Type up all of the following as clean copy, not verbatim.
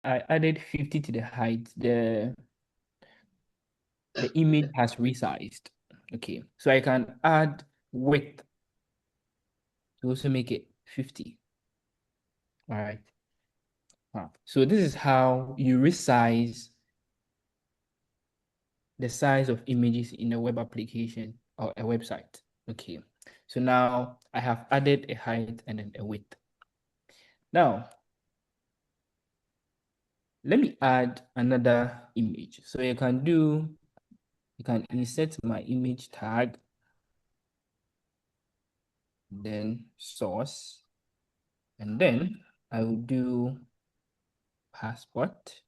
I added 50 to the height, the image has resized. Okay, so I can add width to also make it 50. All right. So this is how you resize the size of images in a web application or a website. Okay, so now I have added a height and then a width. Now, let me add another image. So you can insert my image tag, then source, and then I will do passport.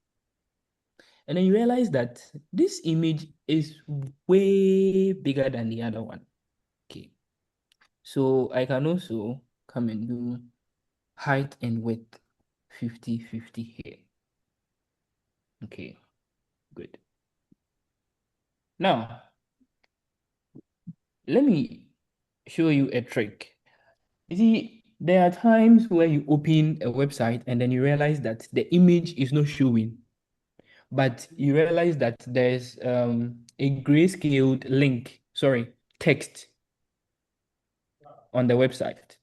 And then you realize that this image is way bigger than the other one. Okay, so I can also come and do height and width 50-50 here. Okay, good. Now, let me show you a trick. You see, there are times where you open a website and then you realize that the image is not showing, but you realize that there's a grayscaled link, sorry, text on the website.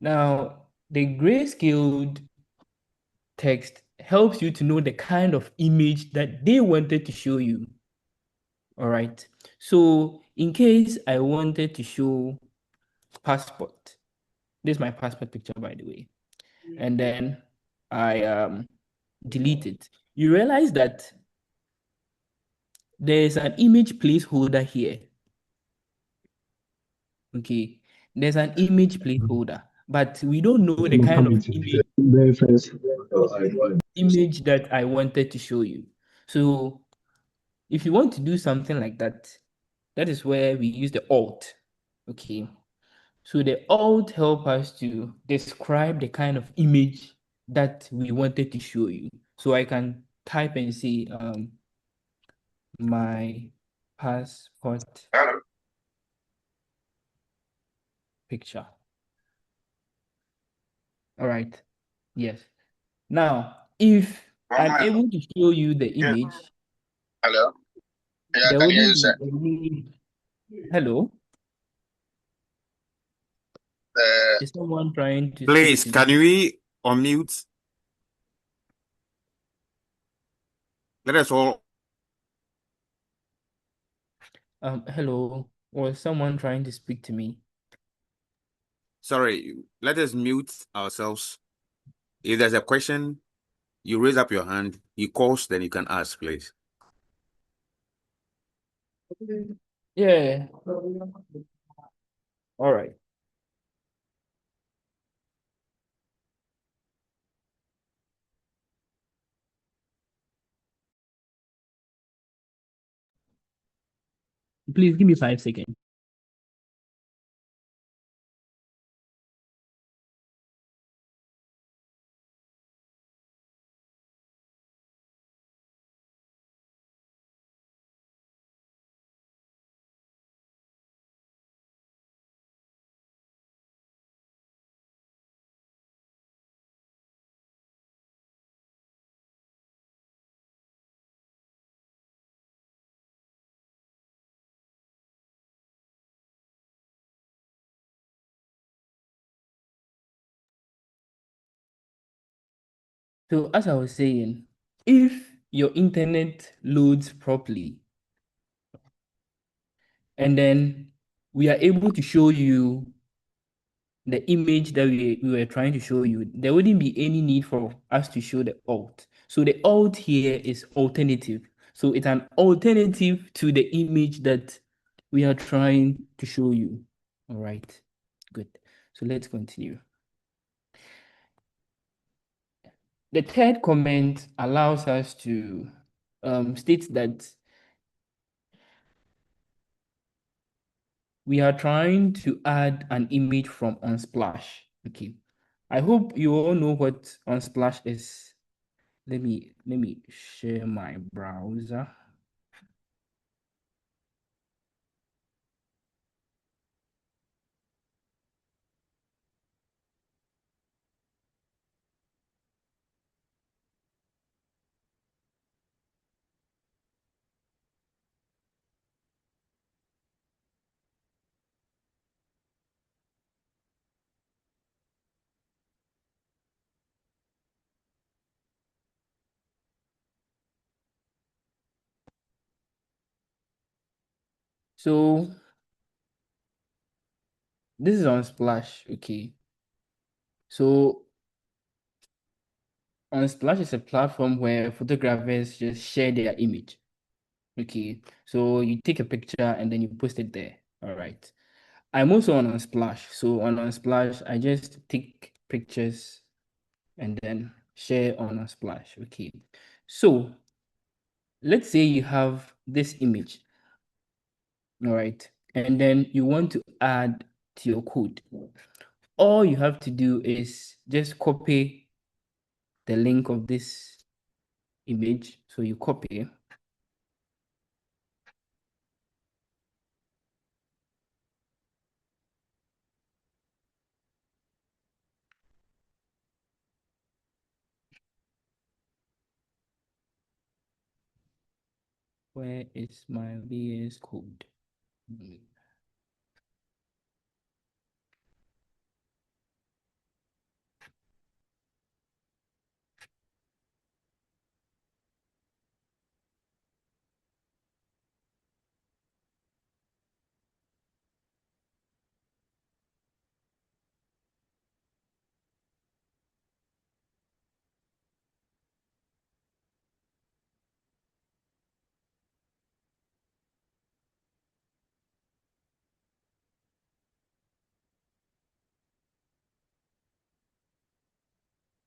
Now, the grayscaled text helps you to know the kind of image that they wanted to show you. All right. So in case I wanted to show passport, this is my passport picture, by the way, and then I delete it. You realize that there's an image placeholder here. Okay, there's an image placeholder, but we don't know the kind of image that I wanted to show you. So if you want to do something like that, that is where we use the alt. Okay. So the alt help us to describe the kind of image that we wanted to show you. So I can type and say my passport picture. All right. Yes. Now, if I'm able to show you the Yeah. image, Hello. Yeah, I there can hear wouldn't you, be sir. any. Hello? Uh, Is someone trying to speak Please, to can me? we unmute? Let us all. Hello. Was someone trying to speak to me? Sorry, let us mute ourselves. If there's a question, you raise up your hand. You calls, then you can ask, please. Yeah. All right. Please give me 5 seconds. So as I was saying, if your internet loads properly, and then we are able to show you the image that we were trying to show you, there wouldn't be any need for us to show the alt. So the alt here is alternative. So it's an alternative to the image that we are trying to show you. All right, good. So let's continue. The third comment allows us to state that we are trying to add an image from Unsplash. Okay. I hope you all know what Unsplash is. Let me share my browser. So this is on Splash, okay. So on Splash is a platform where photographers just share their image. Okay. So you take a picture and then you post it there. All right. I'm also on Unsplash. So on Unsplash, I just take pictures and then share on Unsplash. Okay. So let's say you have this image. All right. And then you want to add to your code. All you have to do is just copy the link of this image. So you copy. Where is my VS Code?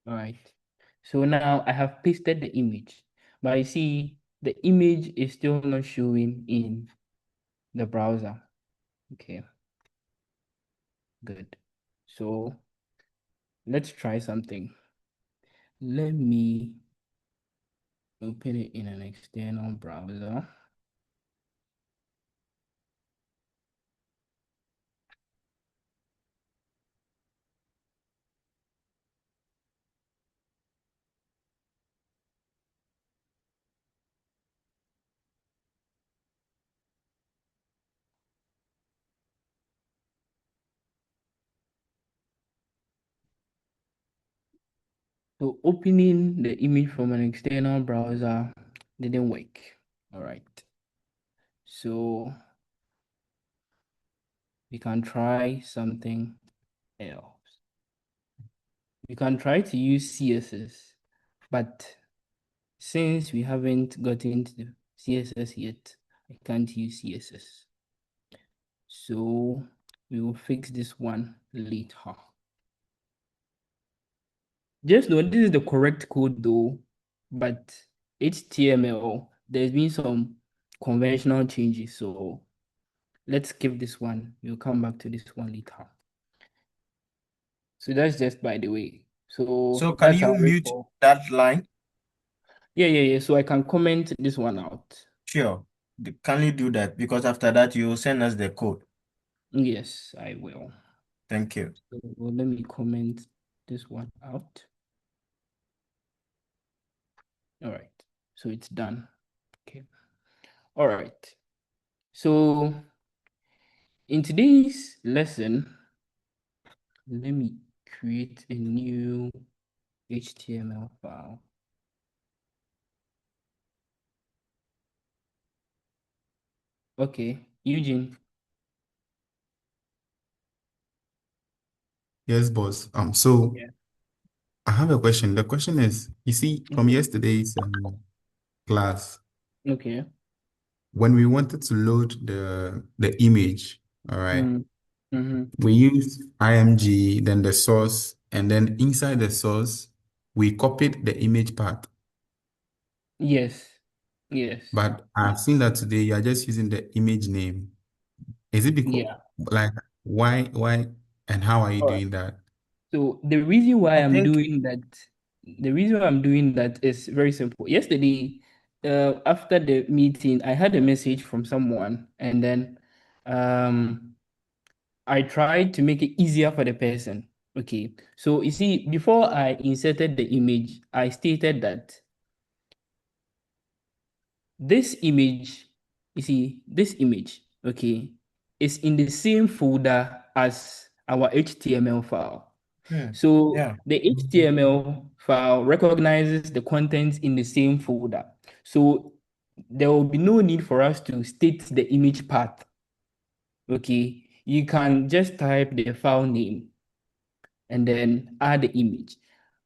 All right. So now I have pasted the image, but you see the image is still not showing in the browser. Okay, good. So let's try something. Let me open it in an external browser. So opening the image from an external browser didn't work. All right. So we can try something else. We can try to use CSS, but since we haven't gotten to the CSS yet, I can't use CSS. So we will fix this one later. Just know this is the correct code though, but HTML, there's been some conventional changes. So let's skip this one. We'll come back to this one later. So that's just by the way. So So can that's you our mute report. that line? Yeah. So I can comment this one out. Sure. Can you do that? Because after that, you will send us the code. Yes, I will. Thank you. So let me comment this one out. All right. So it's done. Okay. All right. So in today's lesson, let me create a new HTML file. Okay, Eugene. Yes, boss. So Yeah. I have a question. The question is, you see, from Okay. yesterday's class, Okay. when we wanted to load the image, all right, Mm-hmm. we used img, then the source, and then inside the source, we copied the image part. Yes. Yes. But I've seen that today you are just using the image name. Is it because, Yeah. like, why, and how are you All right. doing that? So the reason why I I'm think doing that, is very simple. Yesterday, after the meeting, I had a message from someone, and then um I tried to make it easier for the person. Okay. So you see, before I inserted the image, I stated that this image, this image, okay, is in the same folder as our HTML file. So yeah. the HTML file recognizes the contents in the same folder. So there will be no need for us to state the image path. okay, you can just type the file name and then add the image.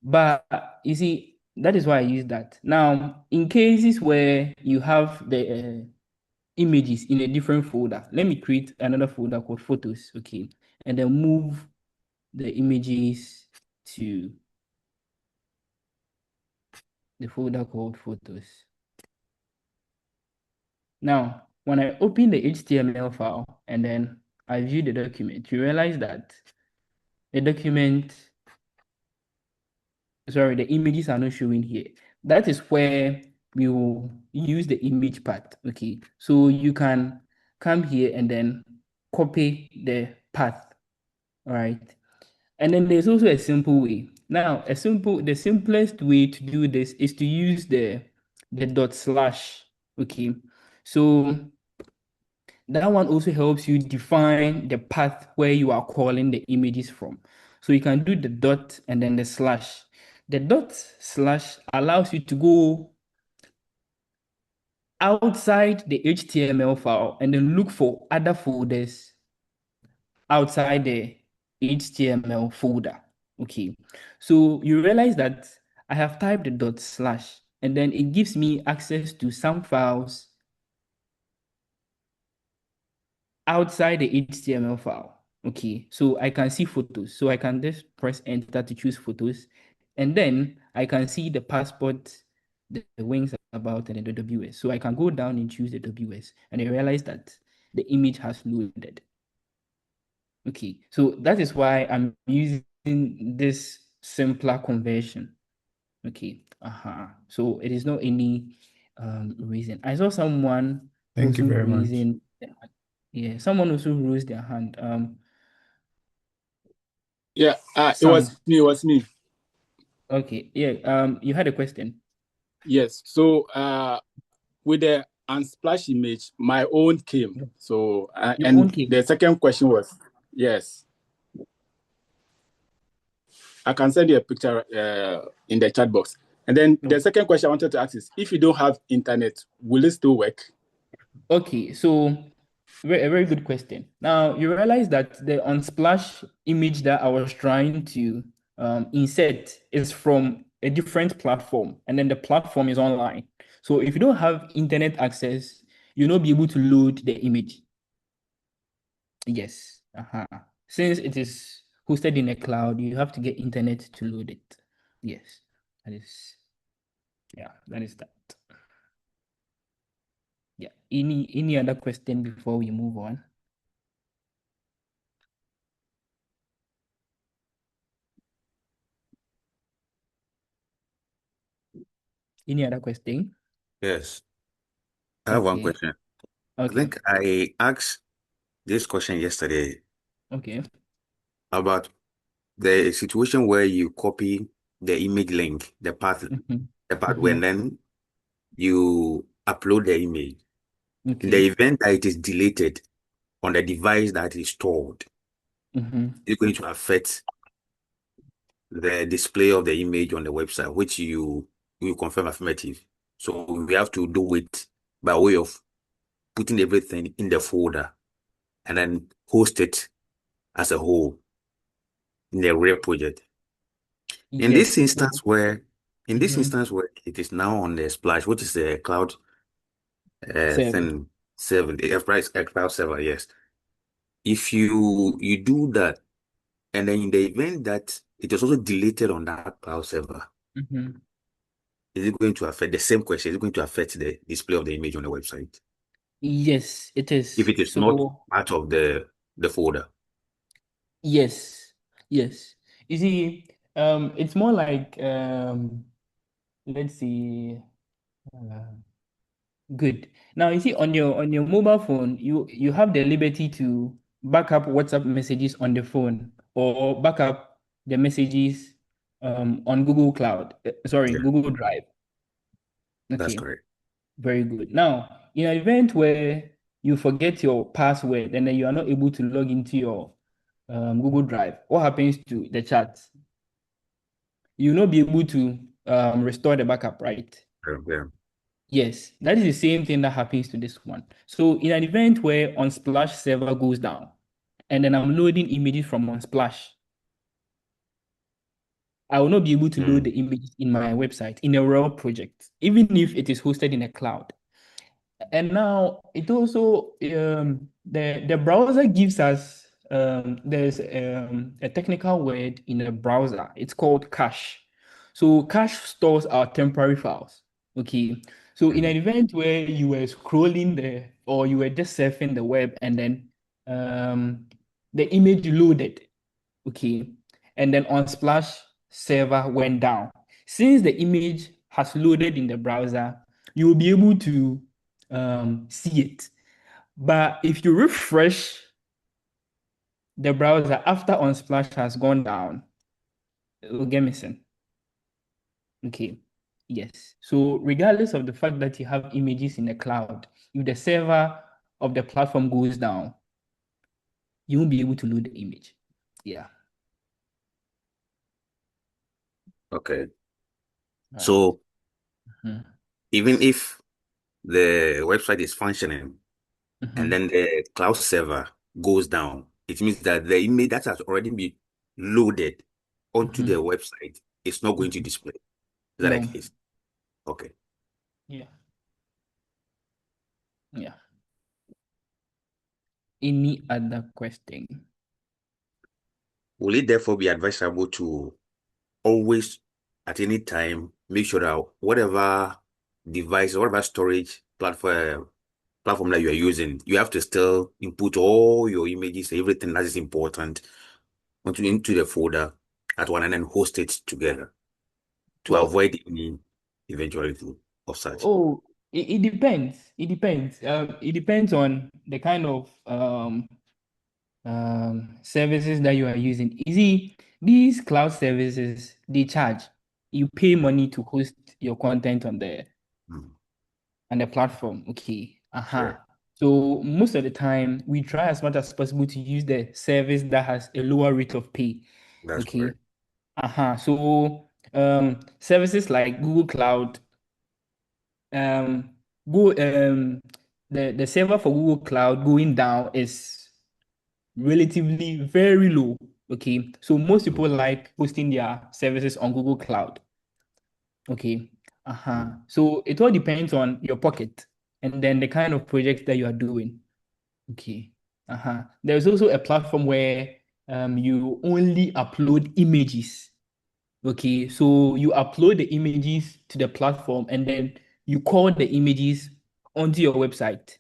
But you see, that is why I use that. Now, in cases where you have the images in a different folder, let me create another folder called photos, okay, and then move the images to the folder called photos. Now, when I open the HTML file and then I view the document, you realize that the document, sorry, the images are not showing here. That is where we will use the image part, okay? So you can come here and then copy the path, all right? And then there's also a simple way. Now, the simplest way to do this is to use the dot slash, okay? So that one also helps you define the path where you are calling the images from. So you can do the dot and then the slash. The dot slash allows you to go outside the HTML file and then look for other folders outside the HTML folder. Okay, so you realize that I have typed the dot slash and then it gives me access to some files outside the HTML file. Okay, so I can see photos. So I can just press enter to choose photos. And then I can see the passport, the wings about, and the WS. So I can go down and choose the WS. And I realize that the image has loaded. Okay, so that is why I'm using this simpler conversion. Okay, so it is not any reason. I saw someone Thank you also very much. raising. Yeah, someone also raised their hand. Yeah, it Sam. was me. It was me. Okay, yeah. You had a question. Yes. So, with the unsplash image, my own came. So, Your and own came. the second question was, yes, I can send you a picture in the chat box. And then the second question I wanted to ask is, if you don't have internet, will it still work? Okay, so a very good question. Now you realize that the Unsplash image that I was trying to insert is from a different platform, and then the platform is online. So if you don't have internet access, you'll not be able to load the image. Yes. Since it is hosted in a cloud, you have to get internet to load it. Yes. That is, yeah, that is that. Yeah. Any other question before we move on? Any other question? Yes. I have one Okay. question. I Okay. think I asked this question yesterday Okay. about the situation where you copy the image link, the path, when then you upload the image. In the Okay. event that it is deleted on the device that is stored, it's going to affect the display of the image on the website, which you confirm affirmative. So we have to do it by way of putting everything in the folder and then host it as a whole in the real project. In this Yes. instance where it is now on the Splash, which is the cloud Seven. thing, cloud server, yes. If you do that, and then in the event that it is also deleted on that cloud server, is it going to affect the same question? Is it going to affect the display of the image on the website? Yes, it is. If it is not part of the folder. Yes. Yes. You see, it's more like let's see. Good. Now you see on your mobile phone, you have the liberty to back up WhatsApp messages on the phone or back up the messages on Google Cloud. Yeah, Google Drive. that's Okay. correct. Very good. Now, in an event where you forget your password and then you are not able to log into your Google Drive, what happens to the chat? You'll not be able to restore the backup, right? Yeah. Yes, that is the same thing that happens to this one. So in an event where Unsplash server goes down, and then I'm loading images from Unsplash, I will not be able to load the images in my website in a raw project, even if it is hosted in a cloud. And now it also the browser gives us there's a technical word in a browser. It's called cache. So cache stores our temporary files. Okay. So in an event where you were scrolling there or you were just surfing the web and then the image loaded, okay, and then Unsplash server went down. Since the image has loaded in the browser, you will be able to see it. But if you refresh the browser after Unsplash has gone down, it will get missing. Okay. Yes. So regardless of the fact that you have images in the cloud, if the server of the platform goes down, you won't be able to load the image. Yeah. Okay. All right. So even if the website is functioning and then the cloud server goes down, it means that the image that has already been loaded onto the website is not going to display. Is that No. the case? Okay. Yeah. Yeah. Any other question? Will it therefore be advisable to always, at any time, make sure that whatever device, whatever storage platform that you are using, you have to still input all your images, everything that is important into the folder at one and then host it together to Well, avoid any eventuality of such? oh, it depends. It depends. It depends on the kind of services that you are using. You see, these cloud services, they charge. You pay money to host your content on the platform. Okay. Sure. So most of the time, we try as much as possible to use the service that has a lower rate of pay. That's Okay. correct. So services like Google Cloud, go the server for Google Cloud going down is relatively very low. Okay. So most people like hosting their services on Google Cloud. Okay. So it all depends on your pocket and then the kind of project that you are doing. Okay. There's also a platform where you only upload images. Okay, so you upload the images to the platform and then you call the images onto your website.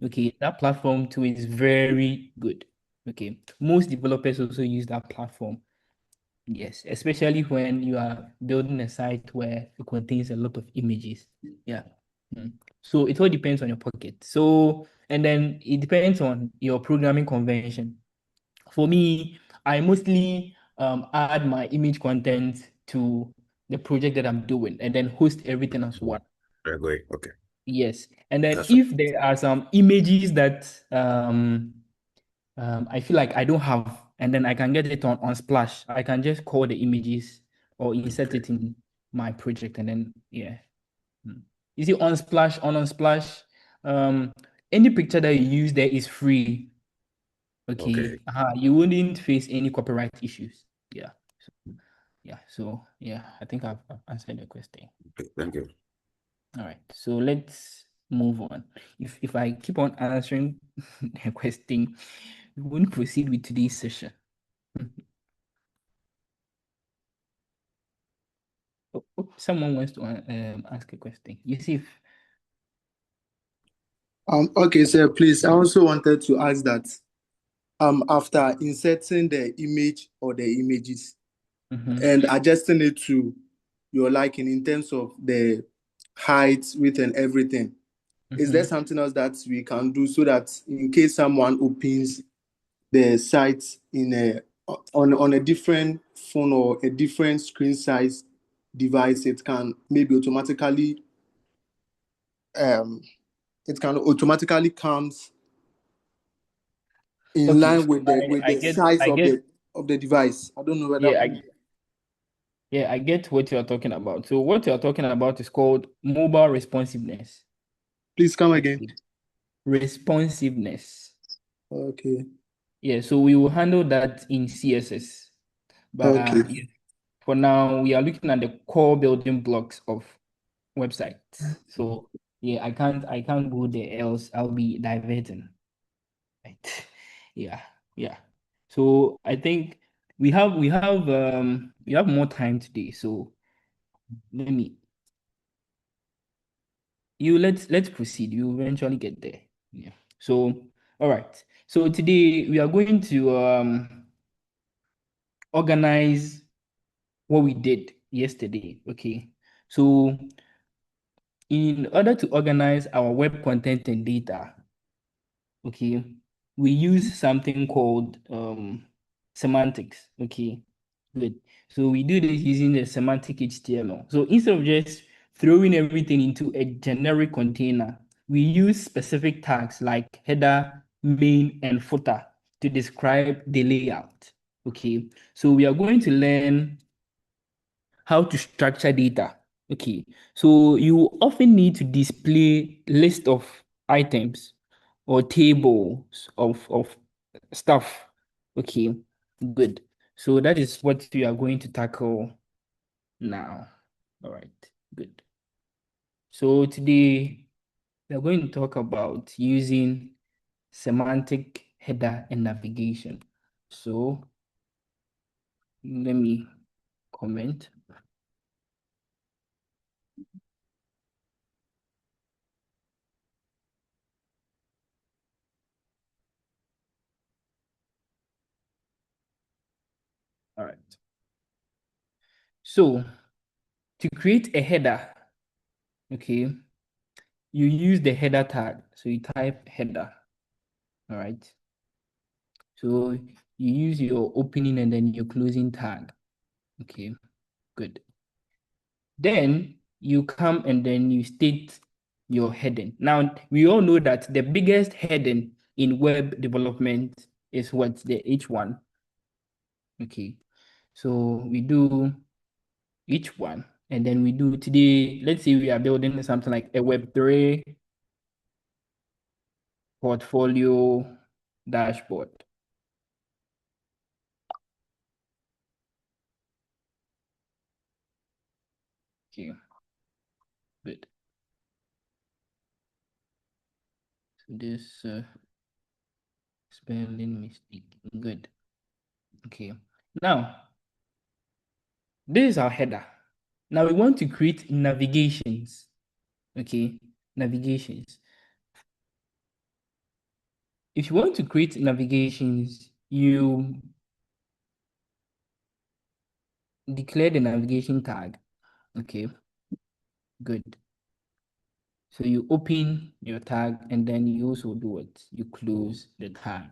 Okay, that platform too is very good. Okay, most developers also use that platform. Yes, especially when you are building a site where it contains a lot of images. Yeah. So it all depends on your pocket. So, and then it depends on your programming convention. For me, I mostly add my image content to the project that I'm doing and then host everything as one. Very good. Okay. Yes. And then That's if there are some images that I feel like I don't have, and then I can get it on Splash, I can just call the images or insert okay. it in my project and then, yeah. You see, on Splash, any picture that you use there is free. Okay. Okay. You wouldn't face any copyright issues. Yeah. So yeah, I think I've answered the question. Okay. Thank you. All right. So let's move on. If I keep on answering the question, we won't proceed with today's session. Someone wants to ask a question. Yusuf. Okay, sir, please. I also wanted to ask that after inserting the image or the images and adjusting it to your liking in terms of the height, width, and everything, is there something else that we can do so that in case someone opens the site on a different phone or a different screen size device, it can automatically comes in line with the I size guess of the device? I don't know whether. yeah, Yeah, I get what you're talking about. So what you're talking about is called mobile responsiveness. Please come again. Responsiveness. Okay. Yeah, so we will handle that in CSS. But Okay. for now, we are looking at the core building blocks of websites. So yeah, I can't go there, else I'll be diverting. Right. Yeah, yeah. So I think we have more time today. So let's proceed. You will eventually get there. Yeah. So all right. So today we are going to organize what we did yesterday. Okay. So in order to organize our web content and data, okay, we use something called semantics. Okay, good. So we do this using the semantic HTML. So instead of just throwing everything into a generic container, we use specific tags like header, main, and footer to describe the layout. Okay, so we are going to learn how to structure data. Okay, so you often need to display list of items or tables of stuff. Okay, good. So that is what we are going to tackle now. All right, good. So today we are going to talk about using semantic header and navigation. So let me comment. All right. So to create a header, okay, you use the header tag. So you type header. All right. So you use your opening and then your closing tag. Okay, good. Then you come and then you state your heading. Now, we all know that the biggest heading in web development is what? The H1. Okay, so we do H1, and then we do today, let's say we are building something like a Web3 portfolio dashboard. Okay, good. So this spelling mistake, good. Okay, now this is our header. Now we want to create navigations. Okay, navigations. If you want to create navigations, you declare the navigation tag. Okay, good. So you open your tag and then you also do it. You close the tag.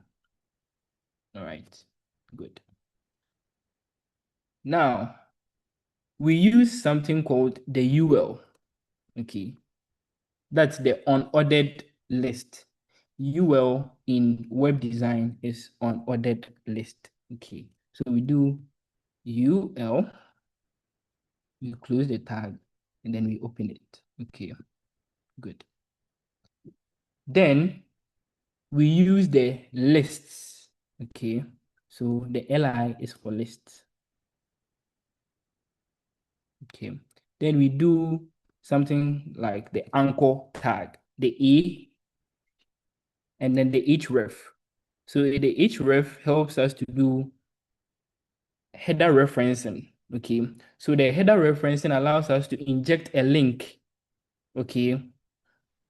All right, good. Now we use something called the UL. Okay, that's the unordered list. UL in web design is unordered list. Okay, so we do UL, we close the tag, and then we open it. Okay, good. Then we use the lists. Okay, so the LI is for lists. Okay, then we do something like the anchor tag, the A, and then the href. So the href helps us to do header referencing. Okay, so the header referencing allows us to inject a link, okay,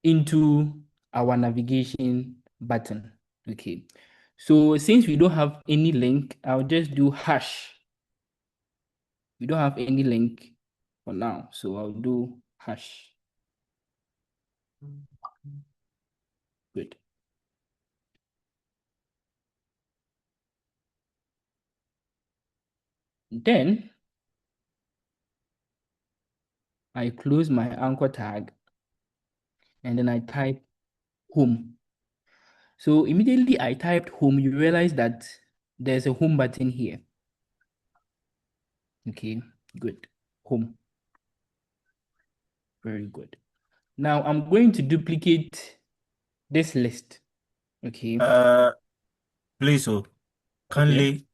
into our navigation button. Okay, so since we don't have any link, I'll just do hash. We don't have any link for now, so I'll do hash. Good. Then I close my anchor tag and then I type home. So immediately I typed home, you realize that there's a home button here. Okay, Good. Home. Very good. Now I'm going to duplicate this list. Okay. Please, so kindly,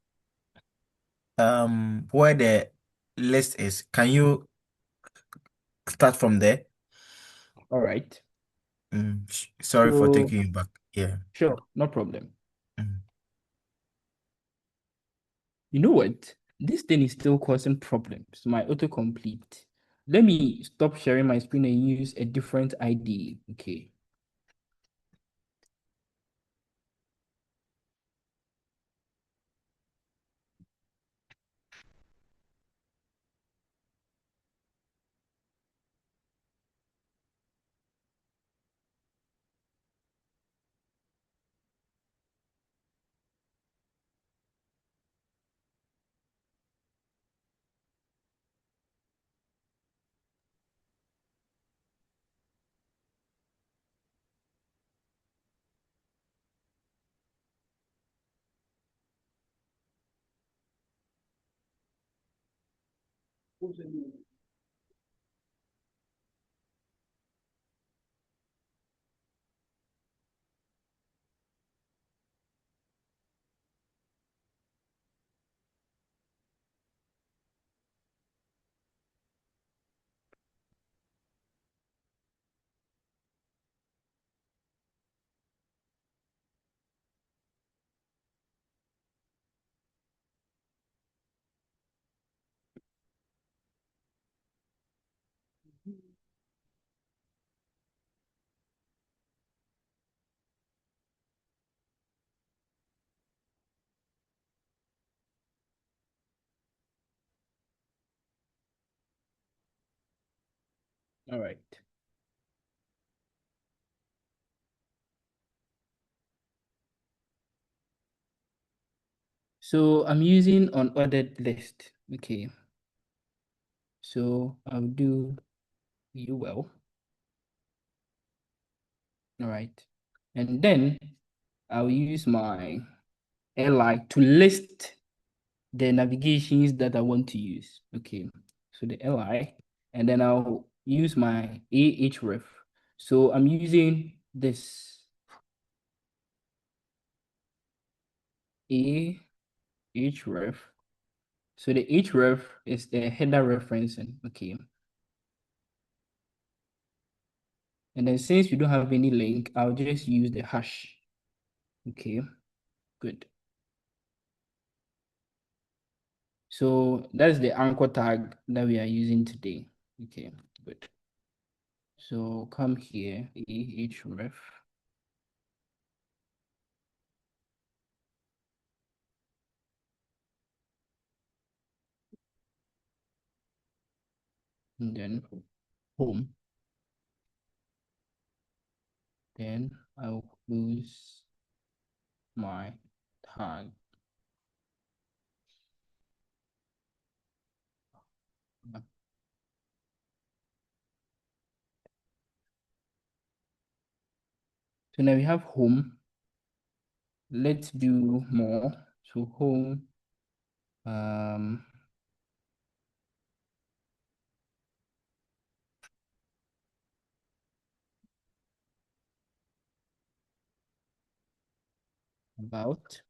where the list is, can you start from there? All right. Sorry for So, taking you back. Yeah. sure, no problem. Mm. You know what? This thing is still causing problems. My autocomplete. Let me stop sharing my screen and use a different ID. Okay. All right. So I'm using unordered list. Okay. So I'll do UL. All right. And then I'll use my li to list the navigations that I want to use. Okay. So the li, and then I'll use my href. So I'm using this href. So the href is the header referencing. Okay. And then since we don't have any link, I'll just use the hash. Okay, good. So that's the anchor tag that we are using today. Okay, good. So come here, href. And then home. Then I'll close my tag. So now we have home. Let's do more. So home, about,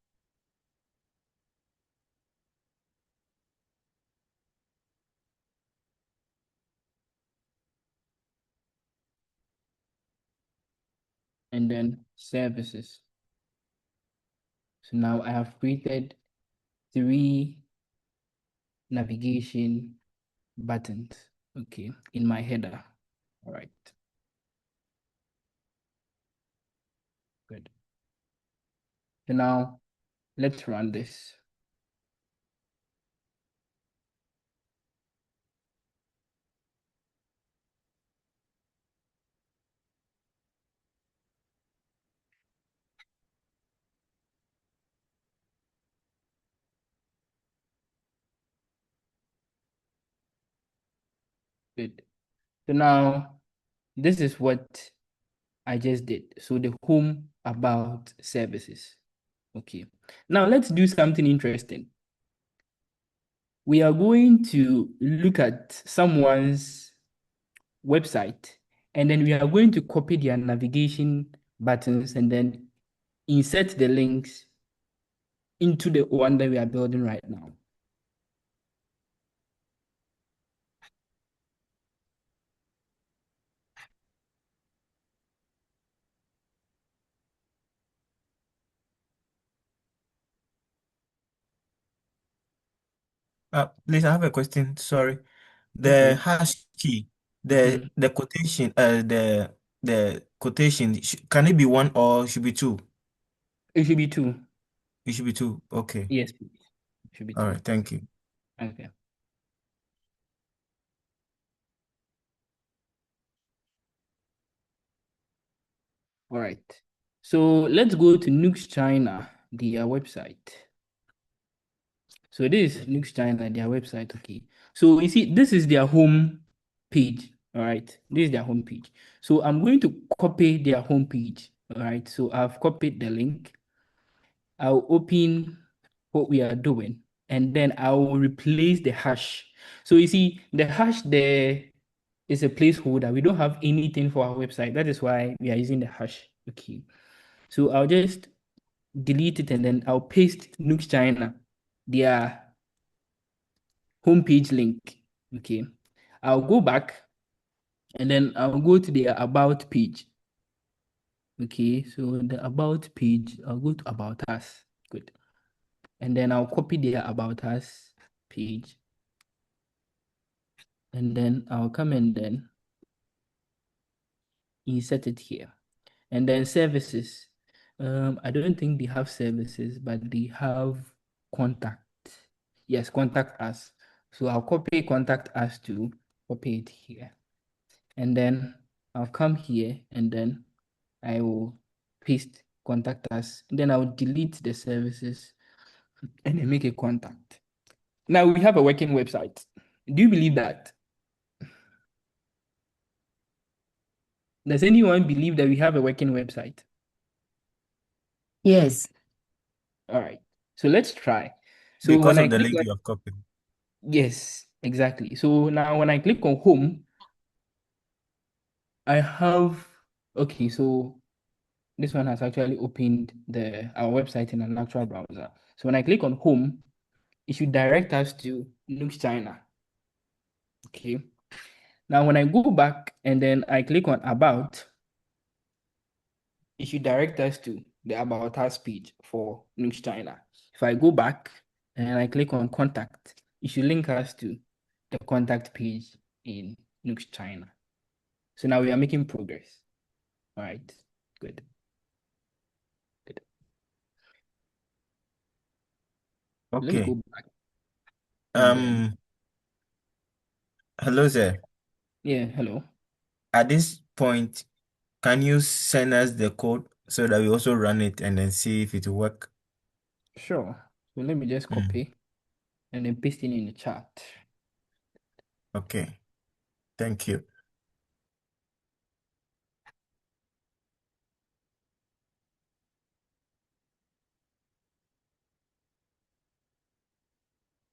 and then services. So now I have created 3 navigation buttons, okay, in my header. All right. Good. So now let's run this. Good. So now this is what I just did. So the home about services. Okay. Now let's do something interesting. we are going to look at someone's website, and then we are going to copy their navigation buttons and then insert the links into the one that we are building right now. Please, I have a question. Sorry. The Okay. hash key, the quotation, the quotation, can it be one or should be two? It should be two. It should be two. Okay. Yes, please. It should be All two. right. Thank you. Okay. All right. So let's go to NUGS-CHINA, their website. So this is NUGS-CHINA, their website. Okay. So you see, this is their home page. All right. This is their home page. So I'm going to copy their home page. All right. So I've copied the link. I'll open what we are doing, and then I will replace the hash. So you see, the hash there is a placeholder. We don't have anything for our website. That is why we are using the hash. Okay. So I'll just delete it and then I'll paste NUGS-CHINA, their homepage link. Okay. I'll go back and then I'll go to their about page. Okay. So the about page, I'll go to about us. Good. And then I'll copy their about us page. And then I'll come and then insert it here. And then services. I don't think they have services, but they have contact. Yes, contact us. So I'll copy contact us to copy it here. And then I'll come here and then I will paste contact us. And then I'll delete the services and then make a contact. Now we have a working website. Do you believe that? Does anyone believe that we have a working website? Yes. All right. So let's try. So Because when I of the click link on, you have copied. yes, exactly. So now when I click on home, I have, okay, so this one has actually opened our website in an actual browser. So when I click on home, it should direct us to NUGS-CHINA. Okay. Now when I go back and then I click on about, it should direct us to the about us page for NUGS-CHINA. If I go back and I click on contact, it should link us to the contact page in NUGS-CHINA. So now we are making progress. All right, good. Good. Let's Okay. go back. And then, Hello there. yeah, hello. At this point, can you send us the code so that we also run it and then see if it will work? Sure. So let me just copy and then paste it in the chat. Okay. Thank you.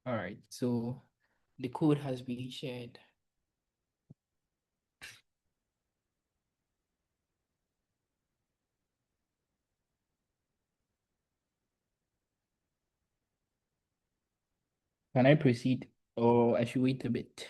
All right, so the code has been shared. Can I proceed or I should wait a bit?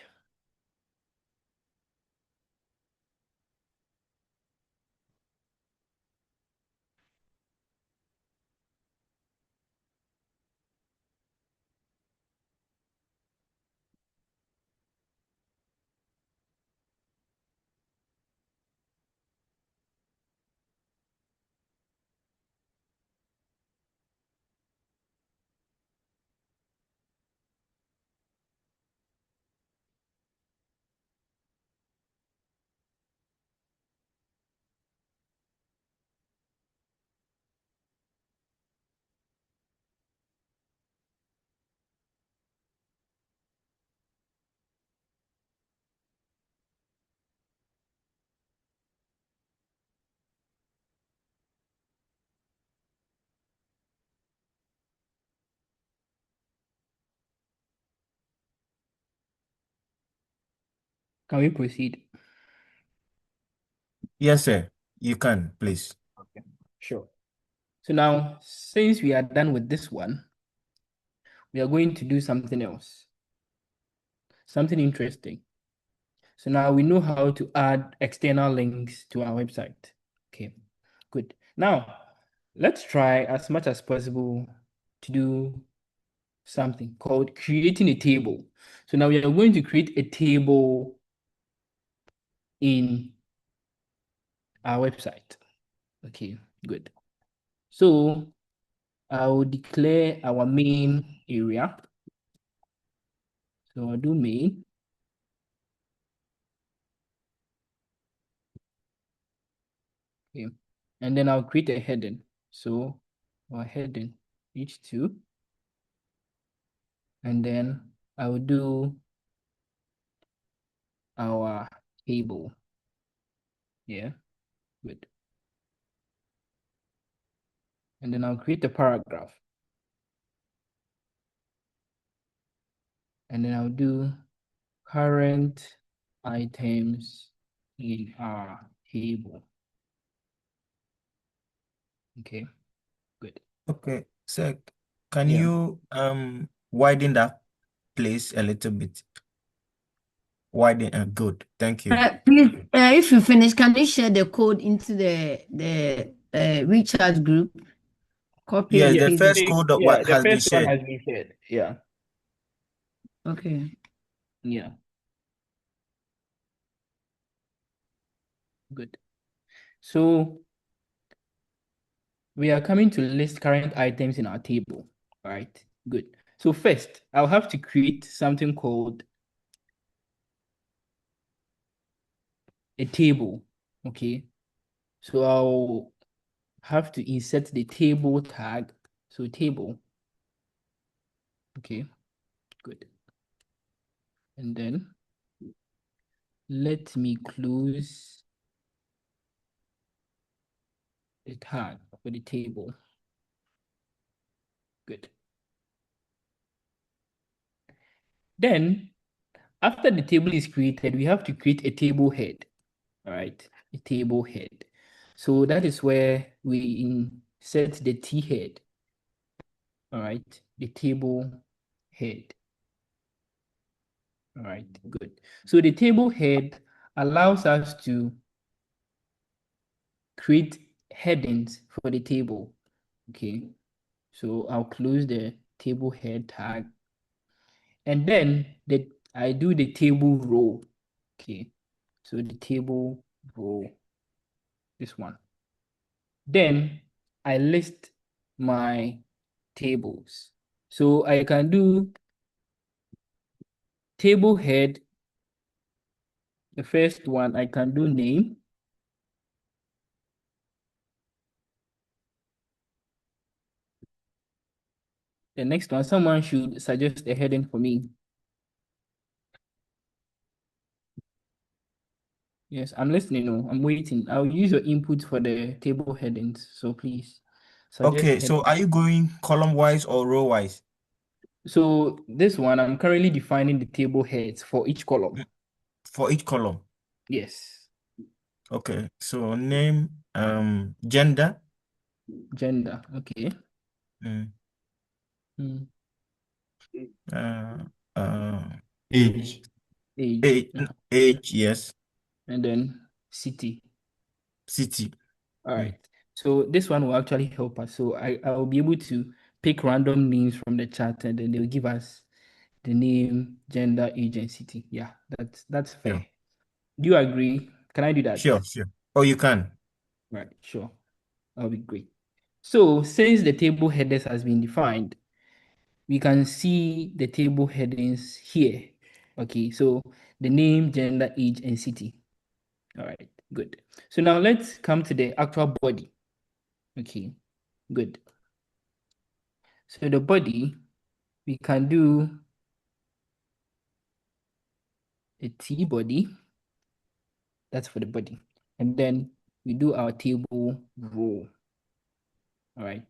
Can we proceed? Yes, sir. You can, please. Okay, sure. So now, since we are done with this one, we are going to do something else, something interesting. So now we know how to add external links to our website. Okay, good. Now, let's try as much as possible to do something called creating a table. So now we are going to create a table in our website. Okay, good. So I will declare our main area. So I'll do main. Okay. And then I'll create a heading. So our heading h2. And then I will do our table. Yeah, good. And then I'll create a paragraph. And then I'll do current items in our table. Okay, good. Okay, sir, can Yeah. you widen that place a little bit? Widen and good. Thank you. Please, if you finish, can you share the code into the WeChat group? Copy Yes, and the paste first it. code Yeah, the has been first one shared. has been shared. Yeah. Okay. Yeah. Good. So we are coming to list current items in our table. All right. Good. So first, I'll have to create something called a table. Okay. So I'll have to insert the table tag. So table. Okay. Good. And then let me close the tag for the table. Good. Then, after the table is created, we have to create a table head. All right, a table head. So that is where we insert the T head. All right, the table head. All right, good. So the table head allows us to create headings for the table. Okay, so I'll close the table head tag. And then I do the table row. Okay, so the table row, this one. Then I list my tables. So I can do table head. The first one, I can do name. The next one, someone should suggest a heading for me. Yes, I'm listening. No, I'm waiting. I'll use your input for the table headings. So please suggest Okay, so heading. are you going column wise or row wise? So this one, I'm currently defining the table heads for each column. For each column. Yes. Okay, so name, gender. Gender. Okay. Mm. Mm. Age. Age. Age, yes. And then city. City. All right. So this one will actually help us. So I will be able to pick random names from the chat and then they'll give us the name, gender, age, and city. Yeah, that's fair. Sure. Do you agree? Can I do that? Sure. Oh, you can. Right, sure. That'll be great. So since the table headers has been defined, we can see the table headings here. Okay, so the name, gender, age, and city. All right, good. So now let's come to the actual body. Okay, good. So the body, we can do a T body. That's for the body. And then we do our table row. All right.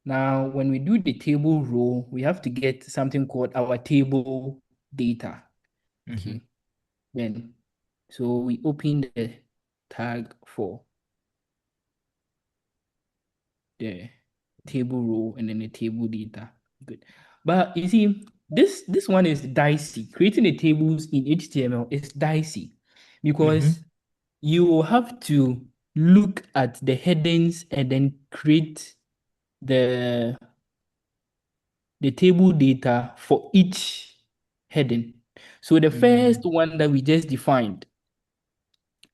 Now, when we do the table row, we have to get something called our table data. Okay. Then, so we open the tag for the table row and then the table data. Good. But you see, this one is dicey. Creating the tables in HTML is dicey because you will have to look at the headings and then create the table data for each heading. So the first one that we just defined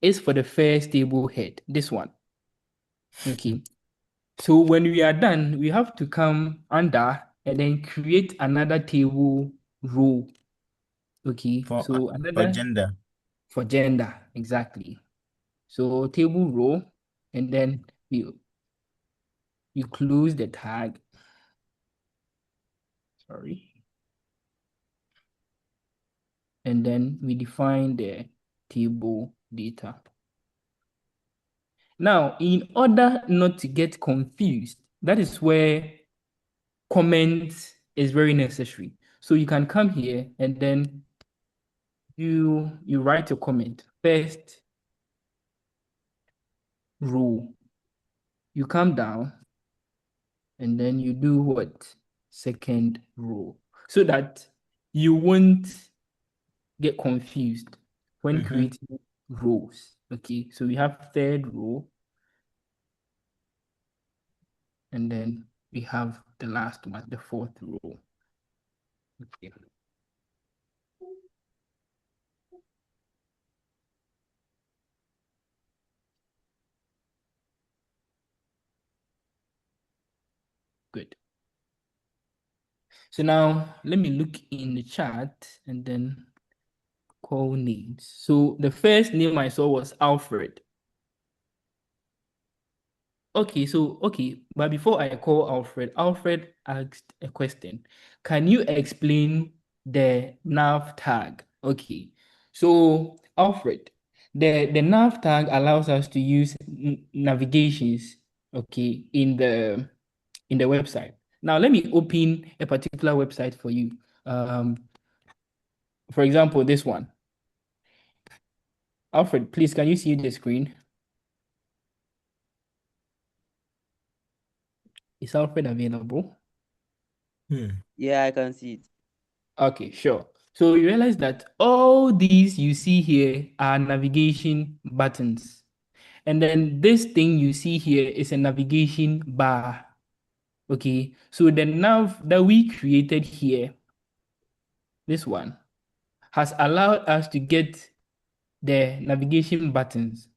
is for the first table head, this one. Okay. So when we are done, we have to come under and then create another table row. Okay. So another for gender. For gender, exactly. So table row, and then you close the tag. Sorry. And then we define the table data. Now, in order not to get confused, that is where comment is very necessary. So you can come here and then you write a comment. First row. You come down and then you do what? Second row. So that you won't get confused when creating rows. Okay, so we have third row, and then we have the last one, the fourth row. Okay. Good. So now let me look in the chat and then call names. So the first name I saw was Alfred. Okay, but before I call Alfred, Alfred asked a question. Can you explain the nav tag? Okay, so Alfred, the nav tag allows us to use navigations, okay, in the website. Now let me open a particular website for you. For example, this one. Alfred, please, can you see the screen? Is Alfred available? Yeah, I can see it. Okay, sure. So you realize that all these you see here are navigation buttons. And then this thing you see here is a navigation bar. Okay, so the nav that we created here, this one, has allowed us to get the navigation buttons.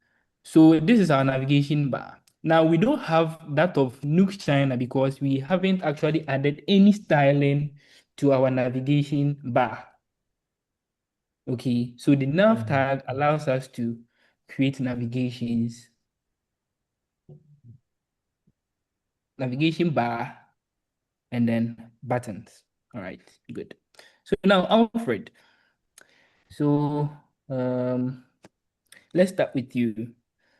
So this is our navigation bar. Now we don't have that of NUGS-CHINA because we haven't actually added any styling to our navigation bar. Okay, so the nav tag allows us to create navigation bar, and then buttons. All right, good. So now, Alfred, so let's start with you.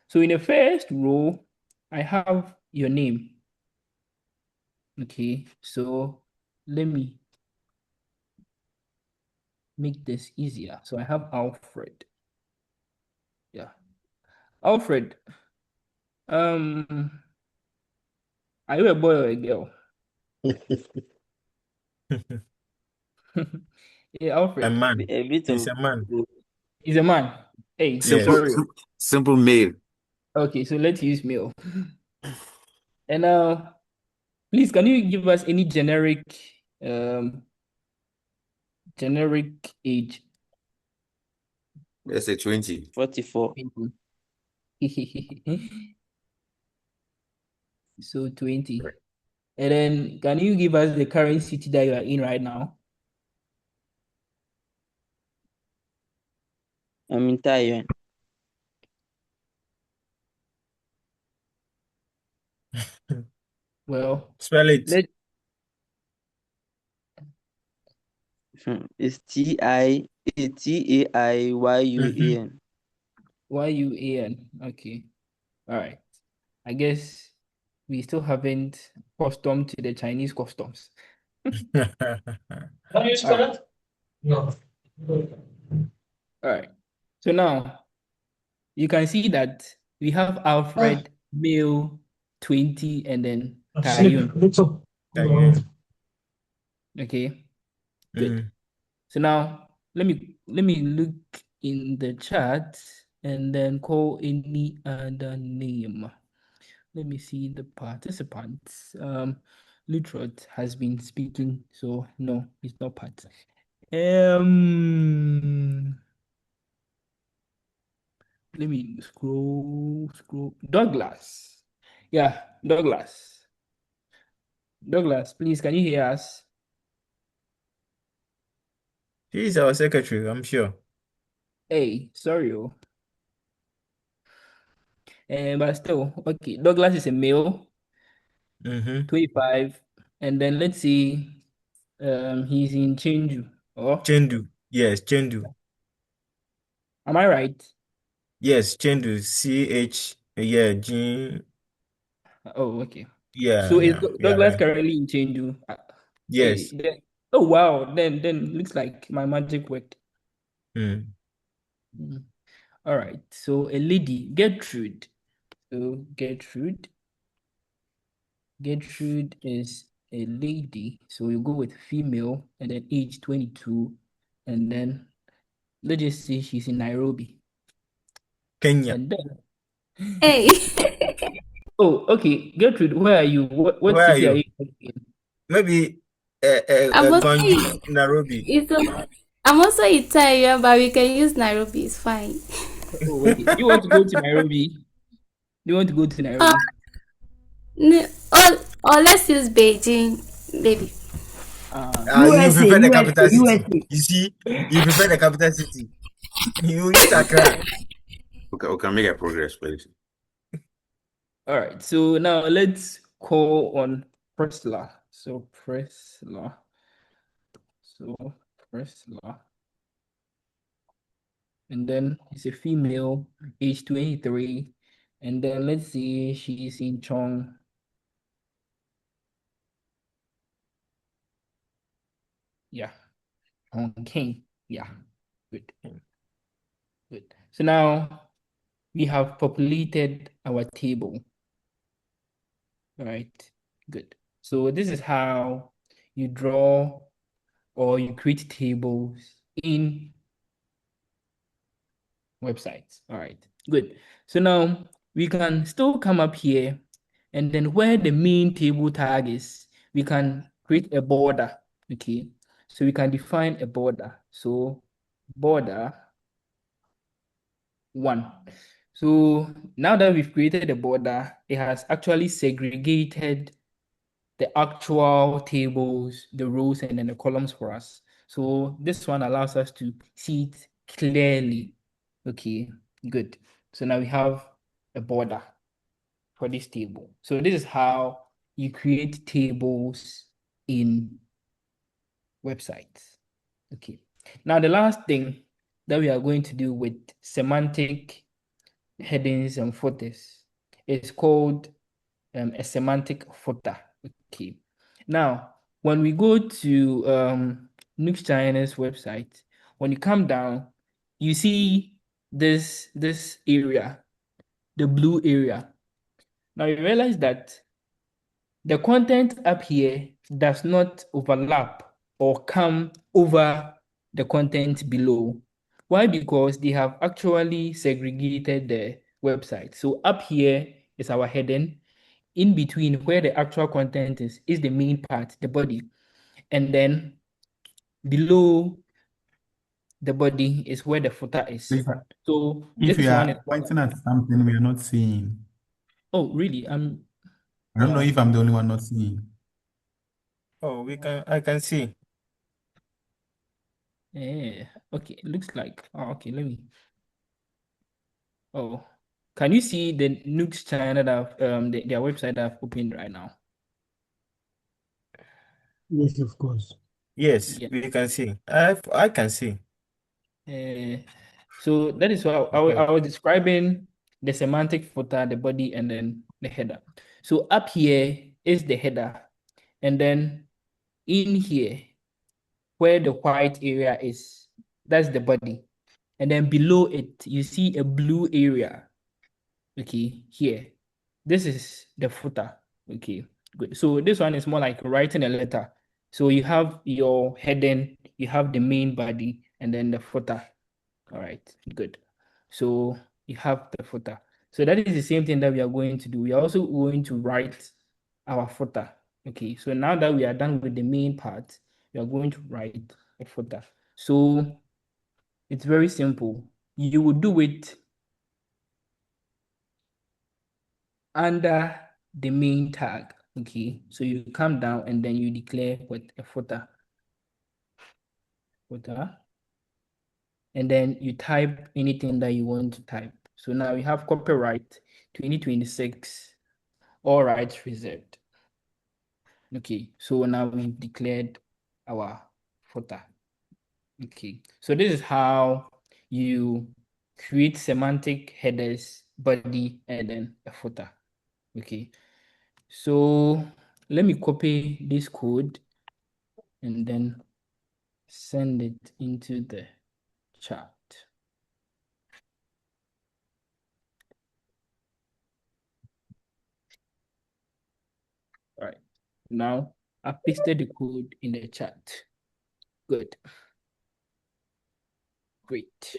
So in the first row, I have your name. Okay, so let me make this easier. So I have Alfred. Yeah. Alfred, are you a boy or a girl? Yeah, Alfred. A man. A bit He's of a man. He's a man. Hey, Yes. Simple male. Okay, so let's use male. And please, can you give us any generic age? Let's say 20. 44. So 20. And then can you give us the current city that you are in right now? I'm in Taiwan. Well, spell it. It's TAIYUAN. YUAN. Okay. All right. I guess we still haven't customed to the Chinese customs. How do you spell it? No. All right. So now you can see that we have Alfred, male, 20, and then Tayon. Okay, good. So now let me look in the chat and then call any other name. Let me see the participants. Lutrot has been speaking, so no, it's not part. Let me scroll. Douglas. Yeah, Douglas. Douglas, please, can you hear us? He's our secretary, I'm sure. Hey, sorry. But still, okay. Douglas is a male, 25, and then let's see. He's in Chenju. Oh, Chendu. Yes, Chendu. am I right? Yes, Chendu. CH. Yeah, G. Oh, okay. Yeah, So is yeah, yeah, Douglas right. currently in Chenju? Yes. Oh wow, then looks like my magic worked. Mm. All right. So a lady, Gertrude. So Gertrude is a lady. So we go with female and then age 22. And then let's just say she's in Nairobi. Kenya. And then, Hey, oh, okay. Gertrude, where are you? What Where are city are you? you in? Maybe I'm also Gonji, Nairobi. I'm also Italian, but we can use Nairobi. It's fine. Oh, okay. You want to go to Nairobi? You want to go to Uh, Nairobi? or let's use Beijing, maybe. You prefer the capital city. USA. You see, you prefer the capital city. You use Accra. Okay, we can make a progress, please. All right. So now let's call on Priscilla. So Priscilla. And then it's a female, age 23. And then let's see, she's in Chong. Yeah, Chongqing. Yeah, good. Good. So now we have populated our table. All right, good. So this is how you draw or you create tables in websites. All right, good. So now we can still come up here and then where the main table tag is, we can create a border. Okay, so we can define a border. So border 1. So now that we've created a border, it has actually segregated the actual tables, the rows, and then the columns for us. So this one allows us to see it clearly. Okay, good. So now we have a border for this table. So this is how you create tables in websites. Okay. Now the last thing that we are going to do with semantic headings and footers is called a semantic footer. Okay. Now, when we go to NUGS-CHINA's website, when you come down, you see this area, the blue area. Now you realize that the content up here does not overlap or come over the content below. Why? Because they have actually segregated the website. So up here is our heading. In between where the actual content is the main part, the body. And then below the body is where the footer is. So If this we one is are pointing at something we are not seeing, oh really? I don't know if I'm the only one not seeing. Oh, I can see. Yeah, okay, looks like okay, let me can you see the NUGS-CHINA that their website that I've opened right now? Yes, of course. Yes, Yeah. we can see. I can see. So that is what I was describing the semantic footer, the body, and then the header. So up here is the header, and then in here, where the white area is, that's the body. And then below it, you see a blue area. Okay, here. This is the footer. Okay, good. So this one is more like writing a letter. So you have your heading, you have the main body, and then the footer. All right, good. So you have the footer. So that is the same thing that we are going to do. We are also going to write our footer. Okay, so now that we are done with the main part, we are going to write a footer. So it's very simple. You will do it under the main tag. Okay, so you come down and then you declare what a footer. And then you type anything that you want to type. So now we have copyright 2026, all rights reserved. Okay, so now we've declared our footer. Okay, so this is how you create semantic headers, body, and then a footer. Okay, so let me copy this code and then send it into the chat. All right, now I pasted the code in the chat. Good. Great.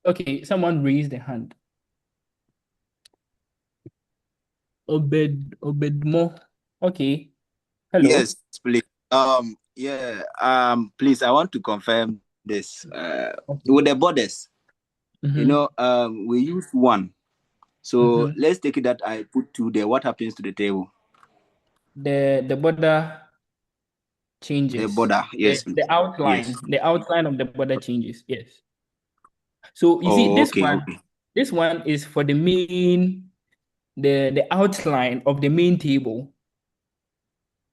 Okay, someone raised the hand. Obedmo. Okay. Hello. Yes, please. Please, I want to confirm this. With the borders, we use one. So let's take it that I put two there. What happens to the table? The border changes. The border, yes. The outline. Yes. The outline of the border changes. Yes. So you see this one is for the main, the outline of the main table.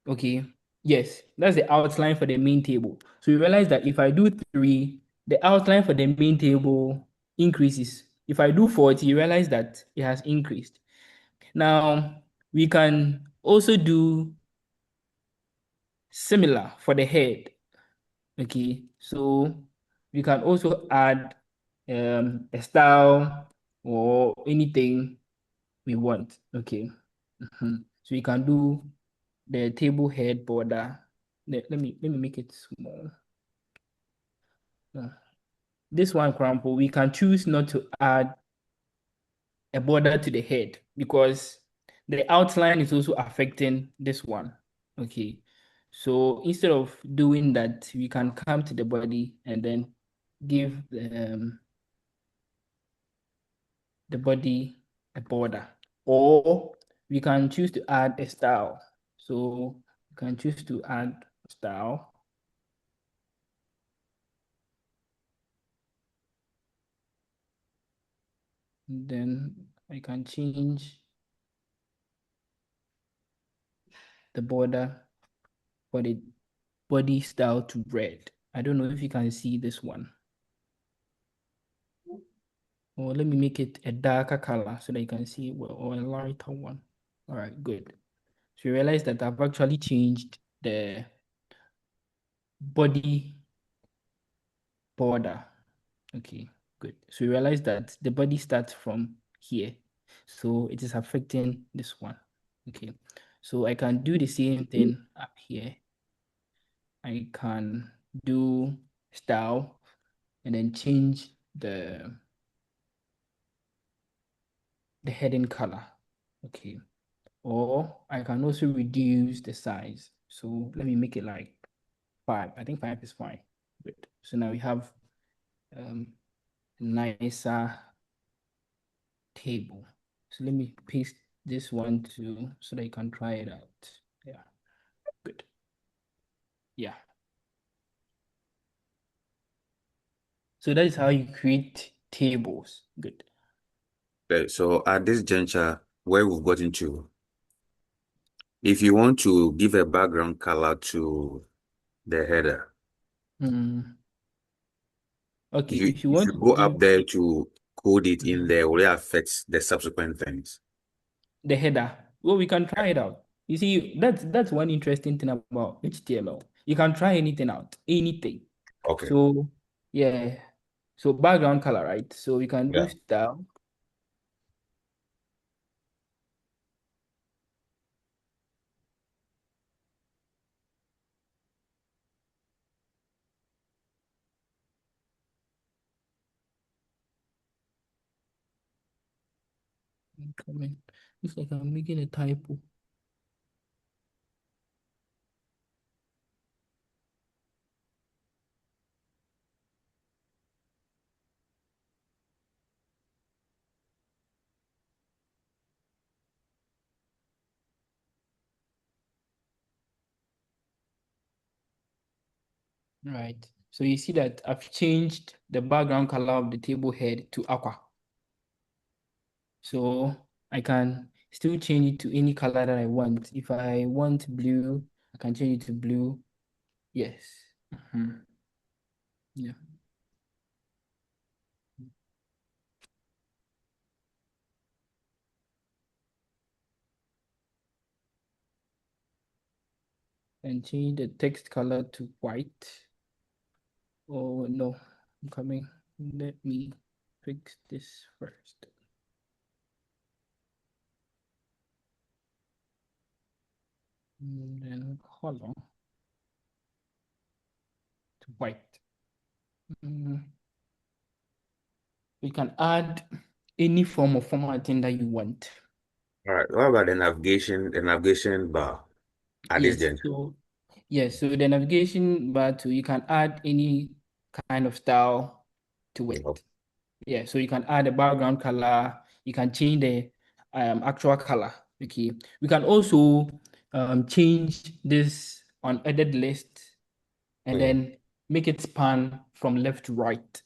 Okay. Yes, that's the outline for the main table. So you realize that if I do 3, the outline for the main table increases. If I do 40, you realize that it has increased. Now, we can also do similar for the head. Okay, so we can also add a style or anything we want. Okay, so we can do the table head border. Let me make it small. This one, example, we can choose not to add a border to the head because the outline is also affecting this one. Okay, so instead of doing that, we can come to the body and then give the body a border, or we can choose to add a style. So you can choose to add a style. Then I can change the border for the body style to red. I don't know if you can see this one. Or let me make it a darker color so that you can see, well, or a lighter one. All right, good. So you realize that I've actually changed the body border. Okay, good. So you realize that the body starts from here. So it is affecting this one. Okay, so I can do the same thing up here. I can do style and then change the heading color. Okay, or I can also reduce the size. So let me make it like 5. I think 5 is fine. Good. So now we have nicer table. So let me paste this one too so that you can try it out. Yeah, good. Yeah. So that is how you create tables. Good. Okay, so at this juncture, where we've gotten to, if you want to give a background color to the header, okay, if you want to go up there to code it in there, will it affect the subsequent things? The header. Well, we can try it out. You see, that's one interesting thing about HTML. You can try anything out, anything. Okay. So yeah, So background color, right? So we can do Yeah. style. Coming. Looks like I'm making a typo. Right. So you see that I've changed the background color of the table head to aqua. So I can still change it to any color that I want. If I want blue, I can change it to blue. Yes. Yeah. And change the text color to white. Oh no, I'm coming. Let me fix this first. And then color to white. You can add any form of formatting that you want. All right. What about the navigation bar at this Yes. junction? So yes, so the navigation bar too, you can add any kind of style to it. Okay. Yeah, so you can add a background color, you can change the actual color. Okay. We can also change this on edit list and then make it span from left to right.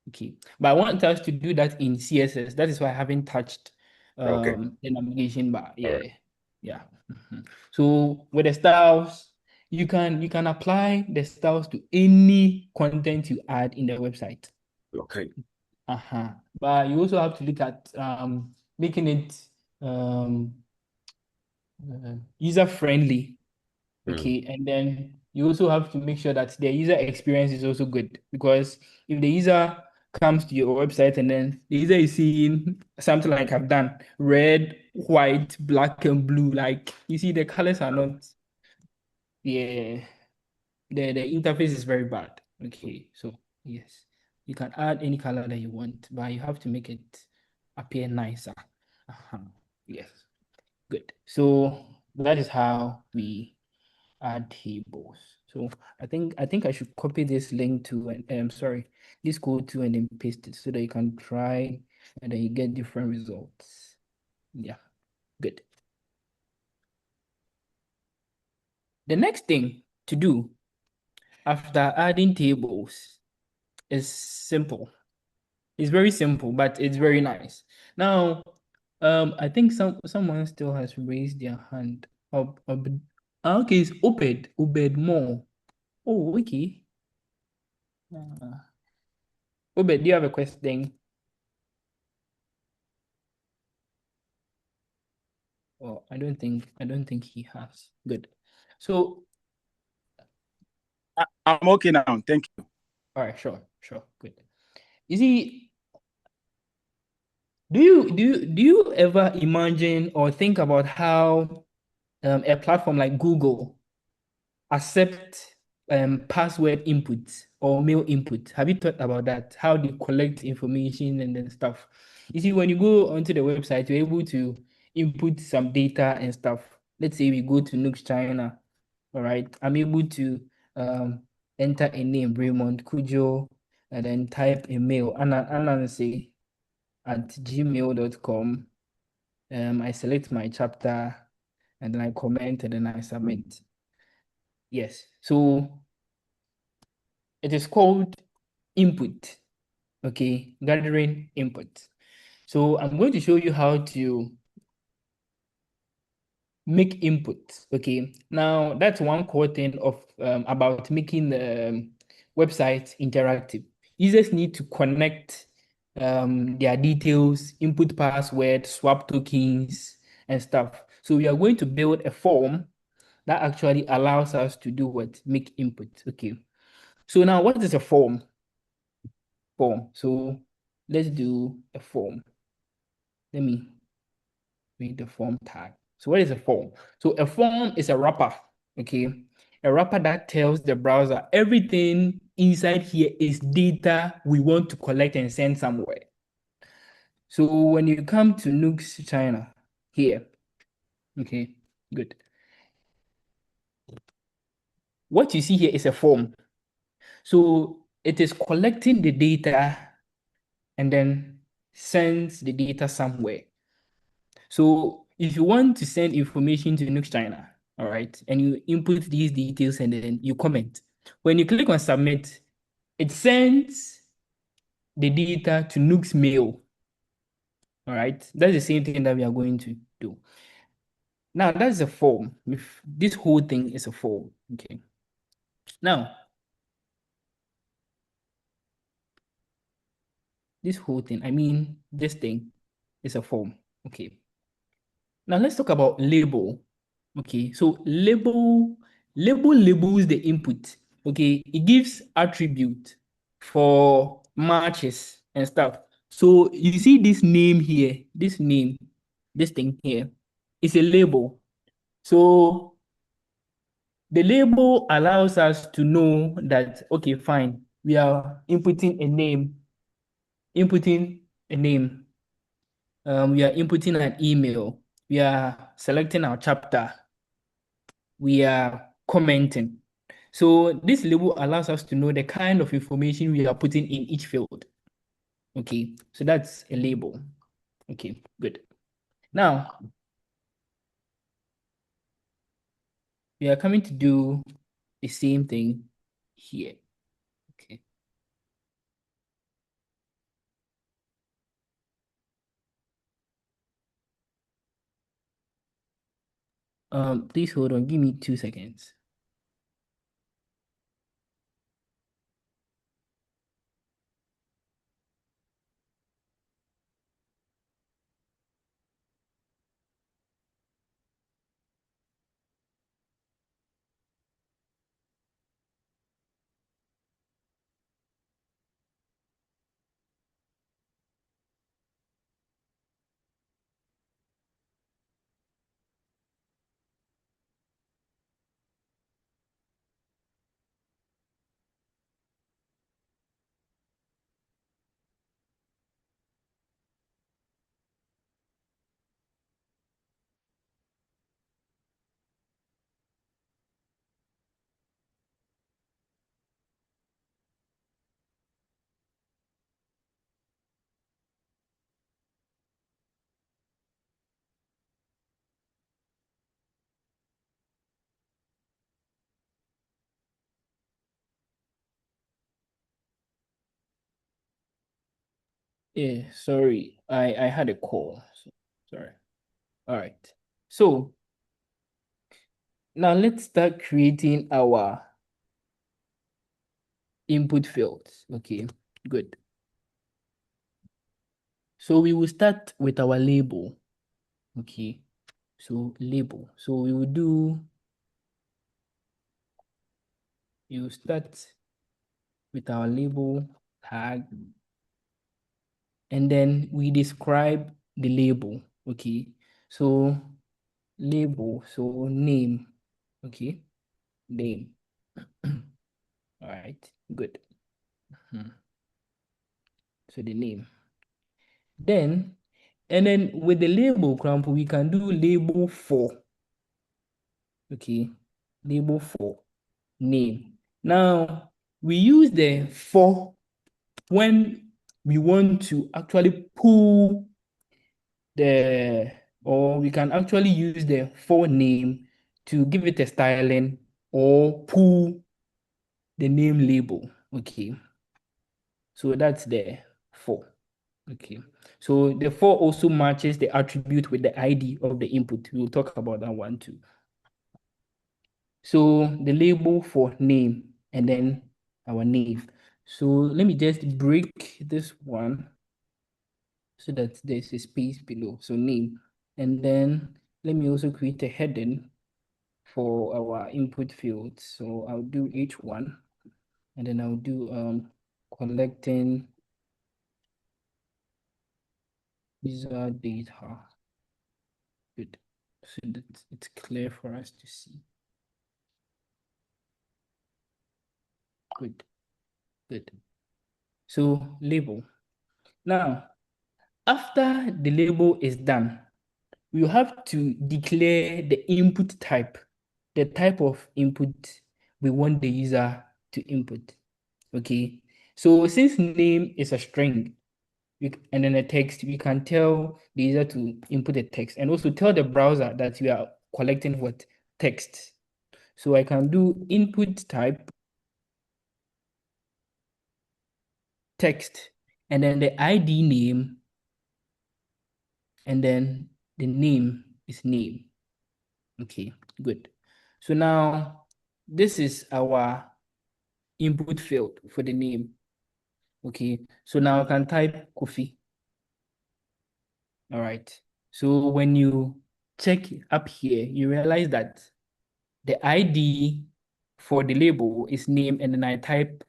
Okay. But I want us to do that in CSS. That is why I haven't touched Okay. the navigation bar. All Yeah. right. Yeah. So with the styles, you can apply the styles to any content you add in the website. Okay. But you also have to look at making it user friendly. Okay, and then you also have to make sure that the user experience is also good, because if the user comes to your website and then the user is seeing something like I've done, red, white, black, and blue, like you see the colors are not, yeah, the interface is very bad. Okay, so yes, you can add any color that you want, but you have to make it appear nicer. Yes, good. So that is how we add tables. So I think I should copy this link to and sorry, this code to and then paste it so that you can try and then you get different results. Yeah, good. The next thing to do after adding tables is simple. It's very simple, but it's very nice. Now, I think someone still has raised their hand. Okay, it's Obed more. Oh, okay. Obed, do you have a question? Oh, I don't think he has. Good. So, I'm okay now. Thank you. all right, sure, good. You see, do you ever imagine or think about how a platform like Google accept password input or mail input? Have you thought about that? How they collect information and then stuff? You see, when you go onto the website, you're able to input some data and stuff. Let's say we go to NUGS-CHINA. All right, I'm able to enter a name, Raymond Kujo, and then type a mail, anansi at gmail.com. I select my chapter and then I comment and then I submit. Yes, so it is called input, okay, gathering input. So I'm going to show you how to make input. Okay, now that's one core thing of about making the website interactive. Users need to connect their details, input password, swap tokens, and stuff. So we are going to build a form that actually allows us to do what? Make input. Okay. So now what is a form? form. So let's do a form. Let me read the form tag. So what is a form? So a form is a wrapper, okay? A wrapper that tells the browser everything inside here is data we want to collect and send somewhere. So when you come to NUGS-CHINA here, okay, good. What you see here is a form. So it is collecting the data and then sends the data somewhere. So if you want to send information to NUGS-CHINA, all right, and you input these details and then you comment. When you click on submit, it sends the data to NUGS mail. All right, that's the same thing that we are going to do. Now that's a form. If this whole thing is a form, okay. Now this whole thing, I mean this thing is a form, okay. Now let's talk about label. Okay, so labels the input. Okay, it gives attribute for matches and stuff. So you see this name here, this thing here is a label. So the label allows us to know that, okay, fine, we are inputting a name, we are inputting an email, we are selecting our chapter, we are commenting. So this label allows us to know the kind of information we are putting in each field. Okay, so that's a label. Okay, good. Now, we are coming to do the same thing here. Okay. Please hold on, give me 2 seconds. Yeah, sorry, I had a call. So, sorry. All right. So now let's start creating our input fields. Okay, good. So we will start with our label. Okay, so label. So we will do, you start with our label tag, and then we describe the label. Okay, so label, so name. Okay, name. All right, good. So the name. Then, and then with the label, example, we can do label for. Okay, label for name. Now, we use the for when we want to actually pull or we can actually use the for name to give it a styling or pull the name label. Okay, so that's the for. Okay, so the for also matches the attribute with the ID of the input. We'll talk about that one too. So the label for name and then our name. So let me just break this one so that there's a space below. So name. And then let me also create a heading for our input fields. So I'll do H1 and then I'll do collecting User data. Good. So that it's clear for us to see. Good. Good. So label. Now, after the label is done, you have to declare the input type, the type of input we want the user to input. Okay. So since name is a string, and then a text, we can tell the user to input a text and also tell the browser that we are collecting what text. So I can do input type text and then the ID name and then the name is name. Okay, good. So now this is our input field for the name. Okay, so now I can type Kofi. All right. So when you check up here, you realize that the ID for the label is name, and then I type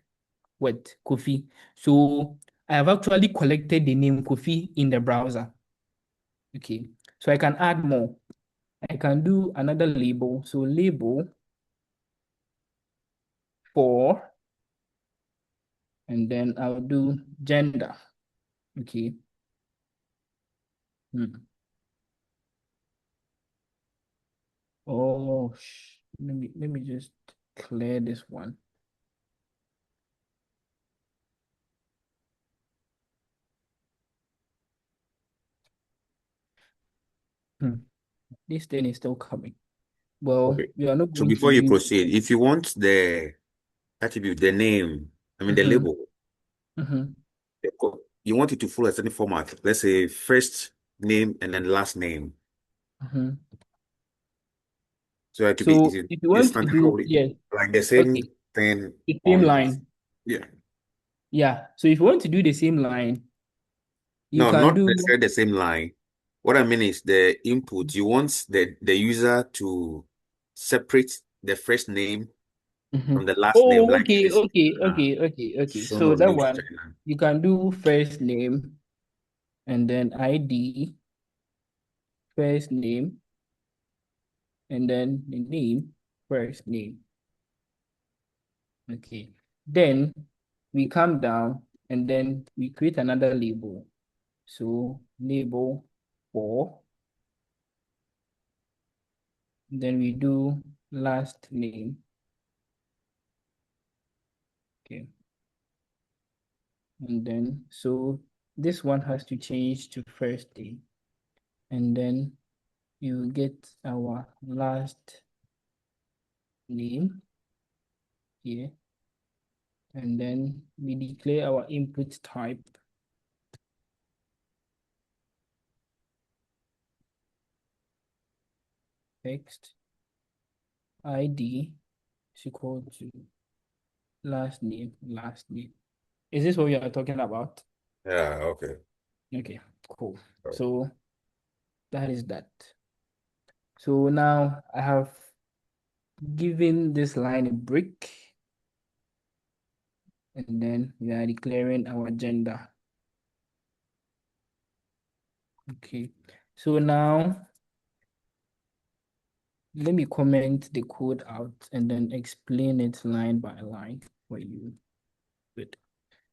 what? Kofi. So I have actually collected the name Kofi in the browser. Okay. So I can add more. I can do another label. So label for, and then I'll do gender. Okay. Oh, let me just clear this one. This thing is still coming. Well, Okay. we are not So going to before you use. proceed, if you want the attribute, the name, the label, you want it to follow a certain format. Let's say first name and then last name. So it could be So is it if you want to do, yes, like the same okay, thing the same on line. yeah. Yeah. So if you want to do the same line, you No, can not do. necessarily the same line. What I mean is the input. You want the user to separate the first name from the last name, Oh, like okay, this. okay. Son So of that NUGS one China. you can do first name and then ID, first name, and then the name, first name. Okay. Then we come down and then we create another label. So label for, then we do last name. Okay. And then, so this one has to change to first name. And then you get our last name here. And then we declare our input type. Text ID is equal to last name, last name. Is this what we are talking about? Yeah, okay. Okay, cool. So that is that. So now I have given this line a break, and then we are declaring our gender. Okay, so now let me comment the code out and then explain it line by line for you. Good.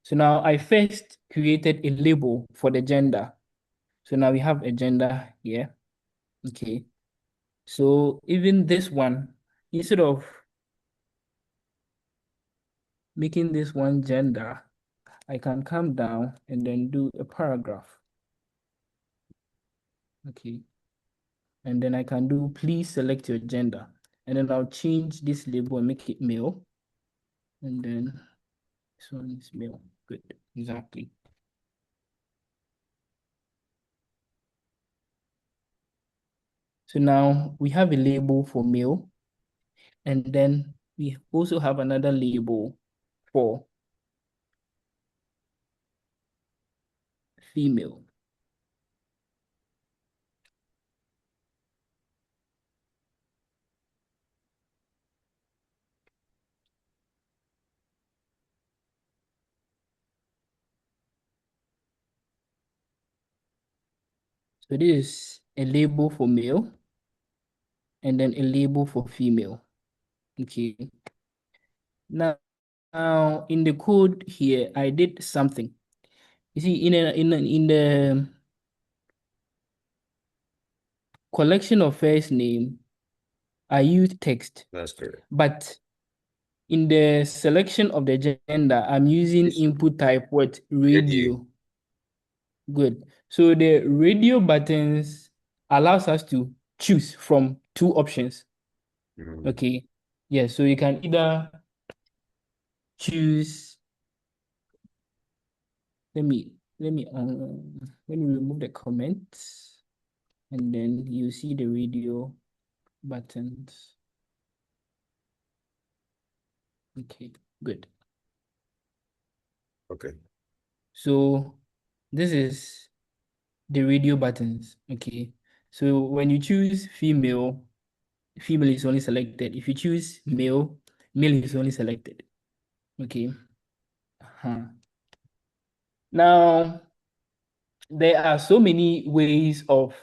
So now I first created a label for the gender. So now we have a gender here. Okay. So even this one, instead of making this one gender, I can come down and then do a paragraph. Okay. And then I can do, please select your gender. And then I'll change this label and make it male. And then this one is male. Good. Exactly. So now we have a label for male. And then we also have another label for female. So this is a label for male and then a label for female. Okay. Now in the code here, I did something. You see, in the collection of first name, I used text. That's correct. But in the selection of the gender, I'm using input type what? Radio. Good. So the radio buttons allows us to choose from two options. Okay. Yeah, so you can either choose. Let me remove the comments, and then you see the radio buttons. Okay, good. Okay. So this is the radio buttons. Okay. So when you choose female, female is only selected. If you choose male, male is only selected. Okay. Now, there are so many ways of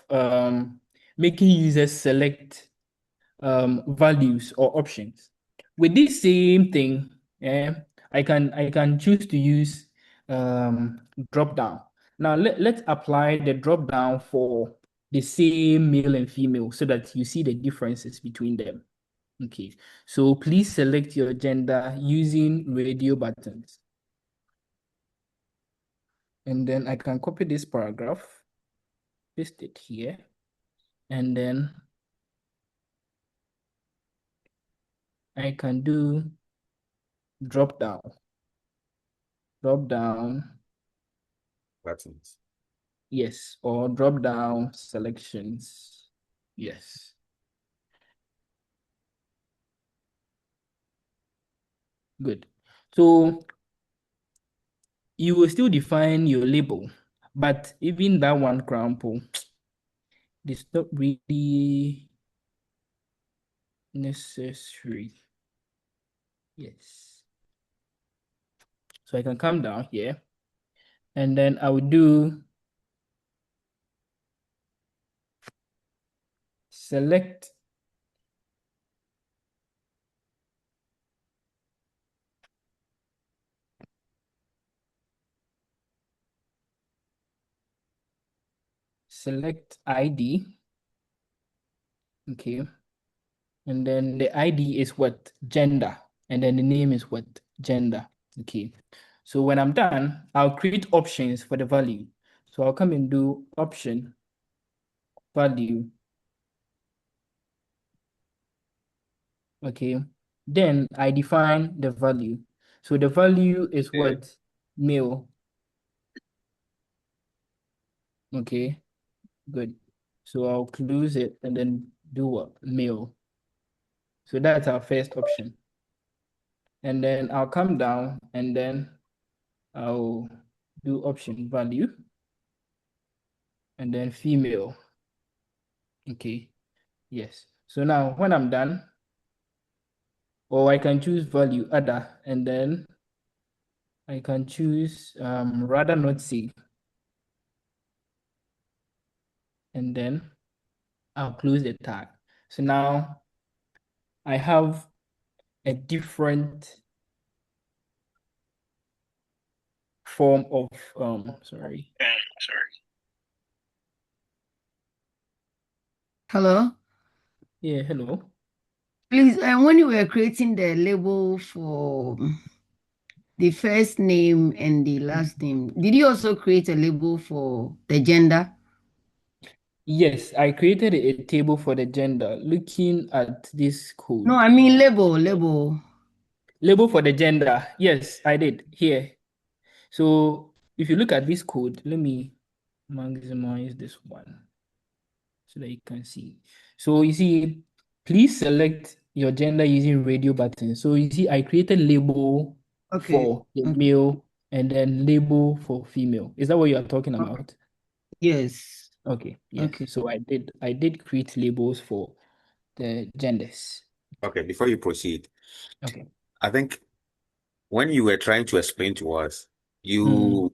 making users select values or options. With this same thing, I can choose to use drop down. Now let's apply the drop down for the same male and female so that you see the differences between them. Okay, so please select your gender using radio buttons. And then I can copy this paragraph, paste it here, and then I can do drop down buttons. Yes, or drop down selections. Yes. Good. So you will still define your label, but even that one crumple, it's not really necessary. Yes. So I can come down here, and then I will do select ID. Okay. And then the ID is what? Gender. And then the name is what? Gender. Okay. So when I'm done, I'll create options for the value. So I'll come and do option value. Okay. Then I define the value. So the value is what? Male. Okay. Good. So I'll close it and then do what? Male. So that's our first option. And then I'll come down and then I'll do option value and then female. Okay. Yes. So now when I'm done, or I can choose value other, and then I can choose rather not see. And then I'll close the tag. So now I have a different form of sorry. Hello? Yeah, hello. Please, when you were creating the label for the first name and the last name, did you also create a label for the gender? Yes, I created a table for the gender looking at this code. No, I mean label. Label for the gender. Yes, I did here. So if you look at this code, let me maximize this one so that you can see. So you see, please select your gender using radio button. So you see, I created label for the male and then label for female. Is that what you are talking about? Yes. Okay. Yes. Okay. So I did create labels for the genders. Okay, before you proceed, Okay. I think when you were trying to explain to us, you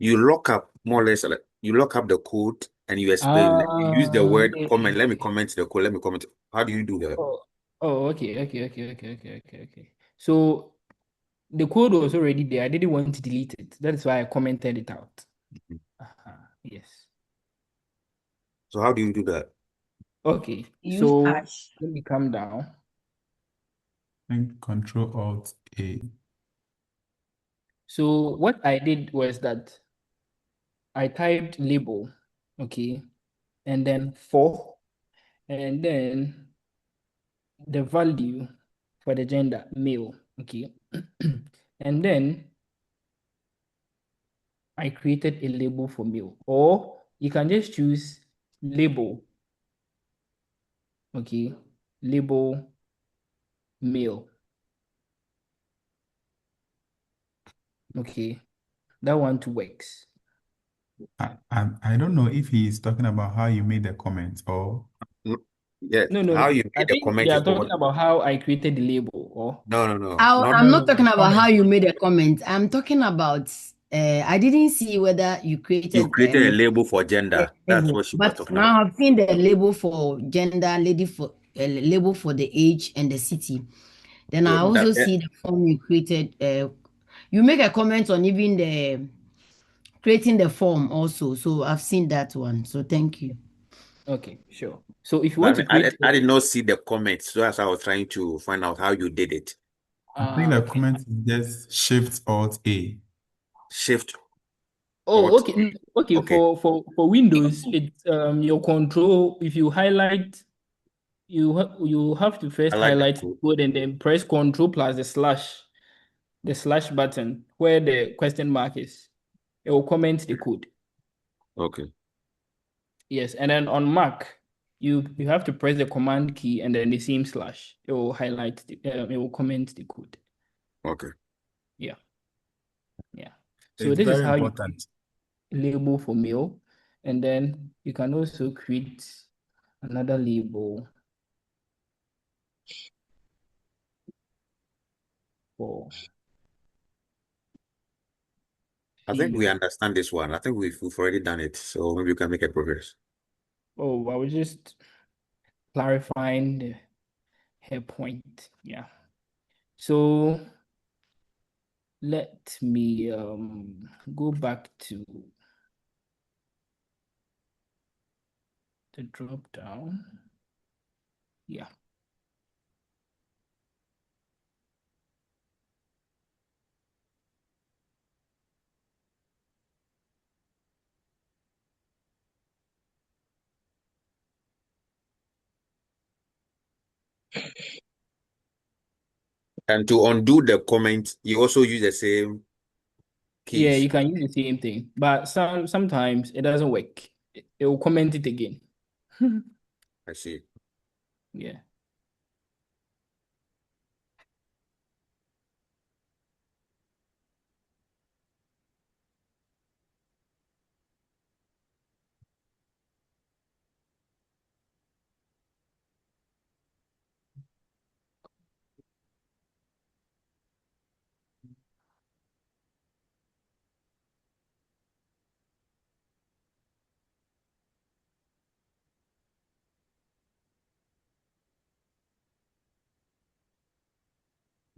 lock up more or less, you lock up the code and you explain, you use the word Okay. comment. Let me comment the code. Let me comment. How do you do that? Okay. So the code was already there. I didn't want to delete it. That's why I commented it out. Yes. So how do you do that? Okay. Use So hash. let me come down. I think Control Alt A. So what I did was that I typed label, okay, and then for, and then the value for the gender, male, okay. And then I created a label for male, or you can just choose label, okay, label male, okay, that one too works. I don't know if he is talking about how you made the comments or Yes. No. How you I made the think they comment are is the talking what? about how I created the label, or No. Not I'm no, not talking about how comment. you made a comment. I'm talking about I didn't see whether you you created created a label for gender. That's what she was but talking about. now I've seen the label for gender, lady for label for the age and the city. Then I So that also see the form you created. You make a comment on even the creating the form also. So I've seen that one. So thank you. okay, sure. So if you want but to I, create, I did not see the comments. So that's why I was trying to find out how you did it. I think the okay. comment is just Shift Alt A. Shift. Oh, Alt. okay. Okay, Okay. for Windows, it's your control. If you highlight, you have to I first like that highlight the code. code and then press Control plus the slash button where the question mark is. It will comment the code. Okay. Yes, and then on Mac, you have to press the command key and then the same slash. It will highlight it will comment the code. Okay. Yeah. So It's this is very how you important. label for male, and then you can also create another label for I think we female. understand this one. I think we've already done it. So maybe we can make a progress. Oh, I was just clarifying her point. Yeah. So let me go back to the drop down. Yeah. And to undo the comment, you also use the same Yeah, keys. you can use the same thing, but sometimes it doesn't work. It will comment it again. I see. Yeah.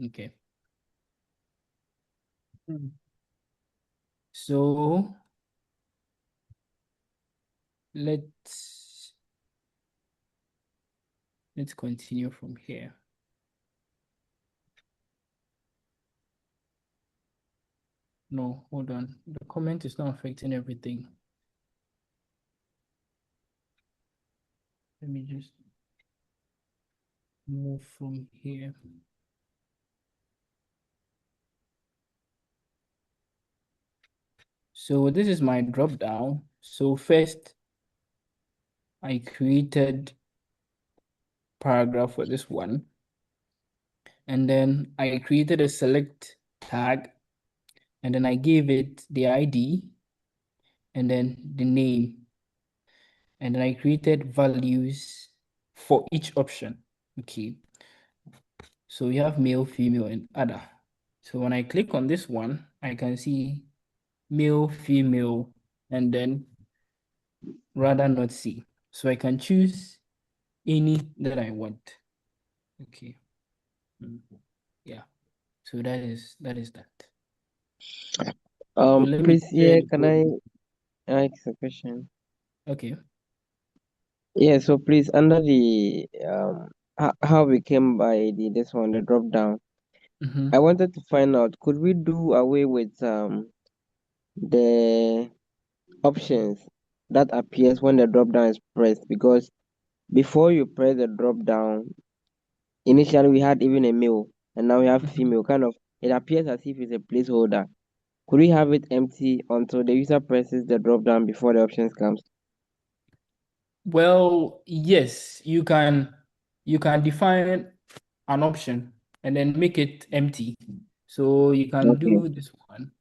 Okay. So let's continue from here. No, hold on. The comment is not affecting everything. Let me just move from here. So this is my drop down. So first, I created paragraph for this one. And then I created a select tag. And then I gave it the ID and then the name. And then I created values for each option. Okay. So we have male, female, and other. So when I click on this one, I can see male, female, and then rather not C. So I can choose any that I want. Okay. Yeah. So that is that. So let me Please, share yeah, the can code. I ask a question? Okay. Yeah, so please, under the how we came by this one, the drop down, I wanted to find out, could we do away with the options that appears when the drop down is pressed? Because before you press the drop down, initially we had even a male, and now we have female. Kind of, it appears as if it's a placeholder. Could we have it empty until the user presses the drop down before the options comes? Well, yes, you can define an option and then make it empty. So you can Okay. do this one.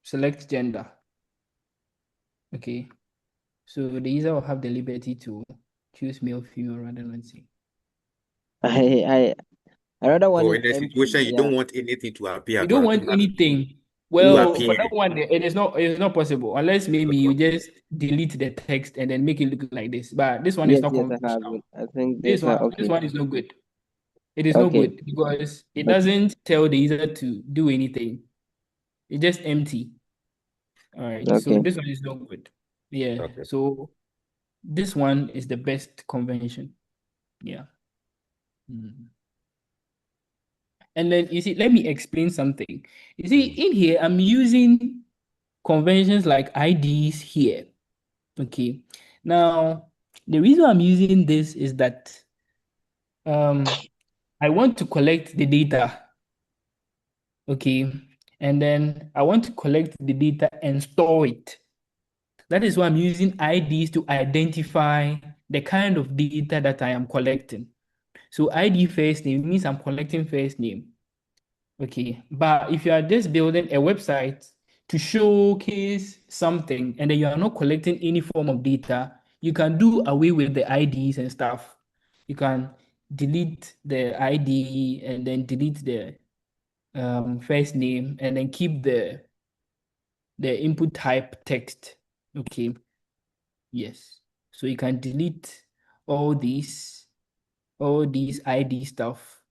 Select gender. Okay. So the user will have the liberty to choose male, female rather than C. I rather want So it in a empty. situation you Yeah. don't want anything to appear You don't want anything. Well, for that one, it is not possible unless maybe you just delete the text and then make it look like this. But this one is Yes, not yes, I have conventional. it. I think This there's one, a this okay. one is no good. It is no Okay. good because it Okay. doesn't tell the user to do anything. It's just empty. All right. So Okay. this one is no good. Yeah. Okay. So this one is the best convention. Yeah. Mhm. And then you see, let me explain something. You see, in here, I'm using conventions like IDs here. Okay. Now, the reason I'm using this is that I want to collect the data. Okay. And then I want to collect the data and store it. That is why I'm using IDs to identify the kind of data that I am collecting. So ID first name means I'm collecting first name. Okay. But if you are just building a website to showcase something and then you are not collecting any form of data, you can do away with the IDs and stuff. You can delete the ID and then delete the first name and then keep the input type text. Okay. Yes. So you can delete all these ID stuff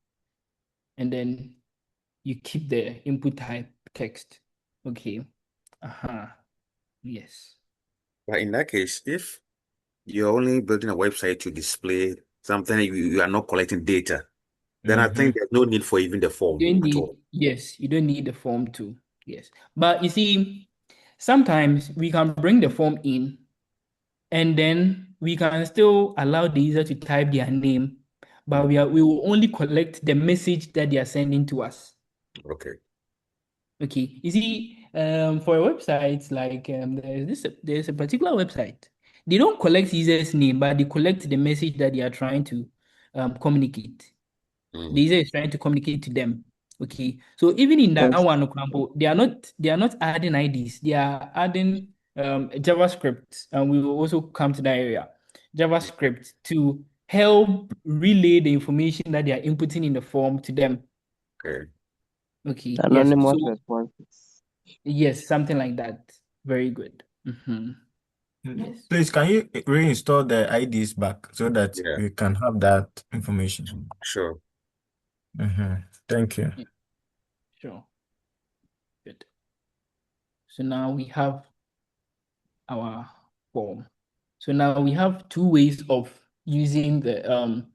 and then you keep the input type text. Okay. Uh-huh. Yes. But in that case, if you're only building a website to display something, you are not collecting data, then I think there's no need for even the form at all. Yes, you don't need the form too. Yes. But you see, sometimes we can bring the form in and then we can still allow the user to type their name, but we will only collect the message that they are sending to us. Okay. Okay. You see, for websites like there's a particular website. They don't collect user's name, but they collect the message that they are trying to communicate. The user is trying to communicate to them. Okay. So even in that one example, they are not adding IDs, they are adding JavaScript, and we will also come to that area. JavaScript to help relay the information that they are inputting in the form to them. Okay. Okay. Yes. Anonymous So responses. yes, something like that. Very good. Yes. Please, can you reinstall the IDs back so that Yeah, we can have that information? sure. Thank you. Yeah, sure. Good. So now we have our form. So now we have two ways of using the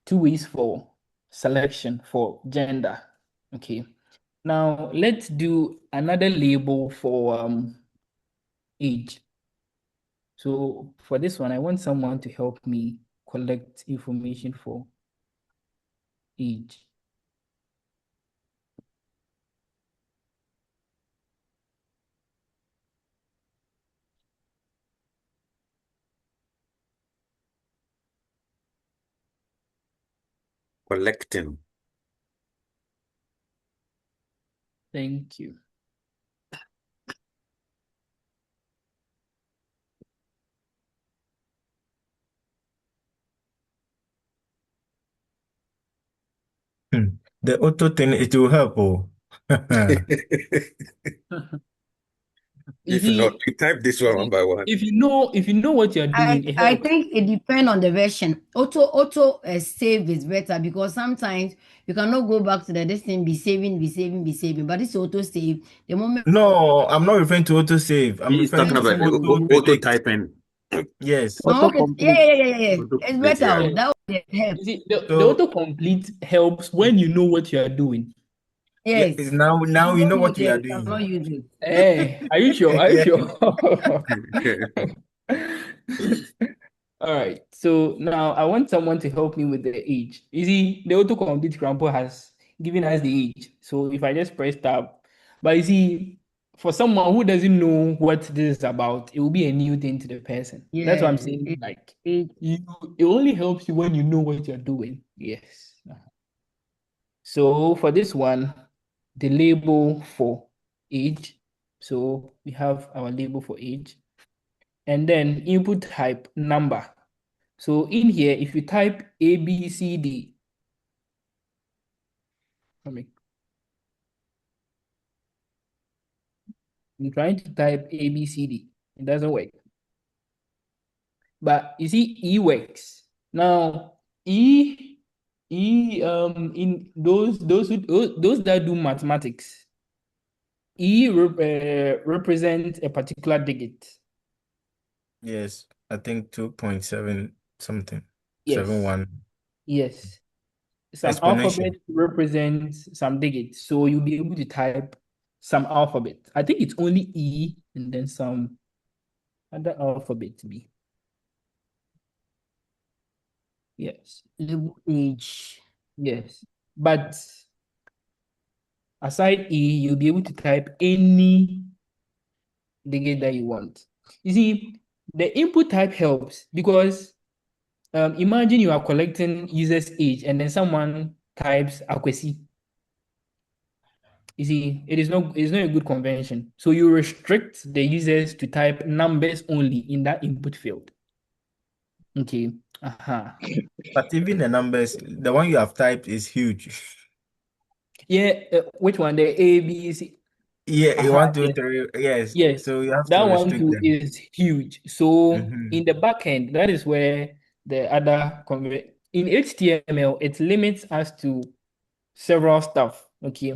two ways for selection for gender. Okay. Now let's do another label for age. So for this one, I want someone to help me collect information for age. Collecting. Thank you. The auto thing, it will help. Oh. If see, not, you type this one by one. if you know what you're doing, it I helps. think it depends on the version. Auto save is better because sometimes you cannot go back to this thing, be saving. But it's auto save. The moment No, I'm not referring to autosave. I'm He's referring talking to about auto auto predict. typing. Yes. no, okay, Autocomplete. yeah. Auto It's complete, better. yeah. Yeah. That would help. You see, the So autocomplete helps when you know what you are doing. yeah, Yes. it's If now you you know don't know, what we then are you cannot doing. use it. Hey, are you sure? Are you Yeah. sure? All right. So now I want someone to help me with the age. You see, the autocomplete grandpa has given us the age. So if I just press tab, but you see, for someone who doesn't know what this is about, it will be a new thing to the person. That's what I'm Yeah. saying. Like it only helps you when you know what you're doing. Yes. So for this one, the label for age. So we have our label for age. And then input type number. So in here, if you type A, B, C, D, I'm trying to type A, B, C, D. It doesn't work. But you see, E works. Now, in those that do mathematics, represents a particular digit. Yes, I think 2.7 something. Yes. 71. Yes. Some Exponential. alphabet represents some digits. So you'll be able to type some alphabet. I think it's only E and then some other alphabet B. Yes. Label age. Yes. But aside E, you'll be able to type any digit that you want. You see, the input type helps because imagine you are collecting user's age and then someone types Akwesi. You see, it's not a good convention. So you restrict the users to type numbers only in that input field. Okay. But even the numbers, the one you have typed is huge. Yeah, which one? The A, B, C. Yeah, one, two, Yes. three. Yes. Yes. So you have to That one restrict too them. is huge. So Mhm. in the backend, that is where the other in HTML, it limits us to several stuff. Okay.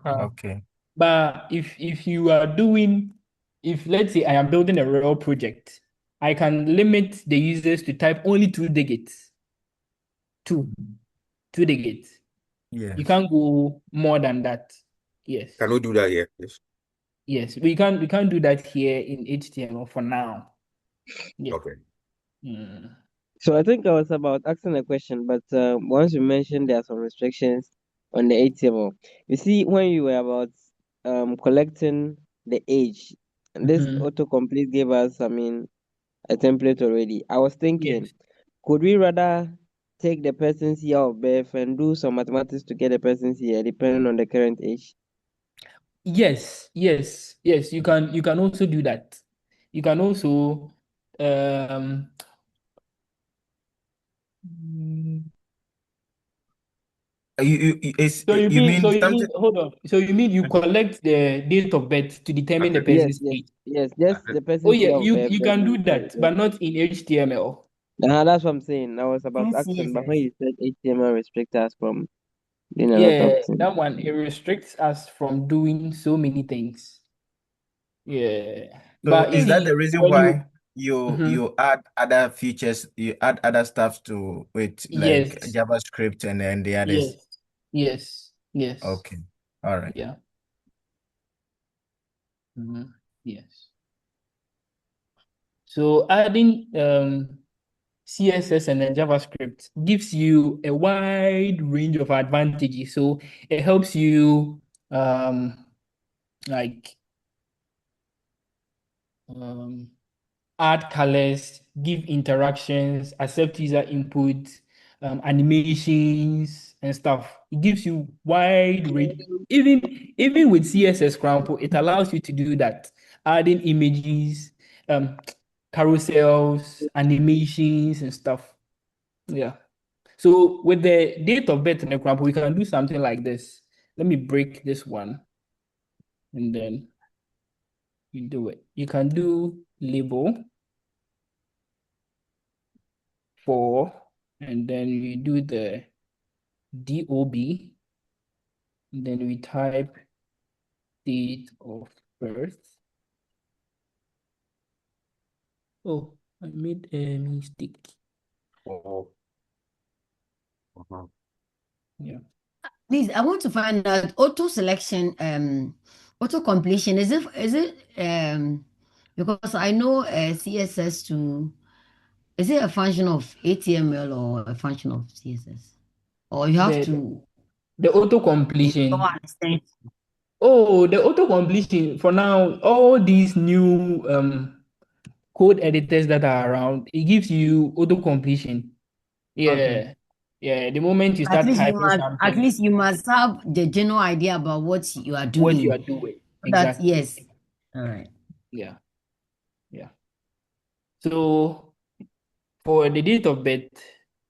Okay. But if you are doing, if let's say I am building a real project, I can limit the users to type only 2 digits. Two digits. You Yes. can't go more than that. Yes. Can we do that here, please? Yes, we can't do that here in HTML for now. Yeah. Okay. So I think I was about asking a question, but once you mentioned there are some restrictions on the HTML. You see, when you were about collecting the age, this autocomplete gave us, I mean, a template already. I was thinking, Yes. could we rather take the person's year of birth and do some mathematics to get the person's year, depending on the current age? Yes. You can also do that. You can also You mean something? hold on. So you mean you collect the date of birth to determine the Yes, person's yes, age? yes. Just the Oh person's yeah, year of birth. you can do that, but not in HTML. That's what I'm saying. I was about asking, but when you said HTML restrict us from doing a lot of Yeah, things. that one, it restricts us from doing so many things. Yeah. So But is that the easy reason when why you you add other features, you add other stuff to with like yes, JavaScript and then the others? yes. Okay. All right. Yeah. Yes. So adding CSS and then JavaScript gives you a wide range of advantages. So it helps you like add colors, give interactions, accept user input, animations and stuff. It gives you wide range. Even with CSS Scramble, it allows you to do that. Adding images, carousels, animations and stuff. Yeah. So with the date of birth in the Scramble, we can do something like this. Let me break this one and then you do it. You can do label for, and then we do the DOB, and then we type date of birth. Oh, I made a mistake. Oh. Yeah. Please, I want to find out auto selection, auto completion. Is it because I know CSS to, is it a function of HTML or a function of CSS? Or you have to The auto install completion. an extension? Oh, the auto completion for now, all these new code editors that are around, it gives you auto completion. Yeah. Okay. Yeah. The moment you At start least you typing must, at something, least you must have the general idea about what you are what you are doing. doing. That Exactly. yes. All right. Yeah. Yeah. So for the date of birth,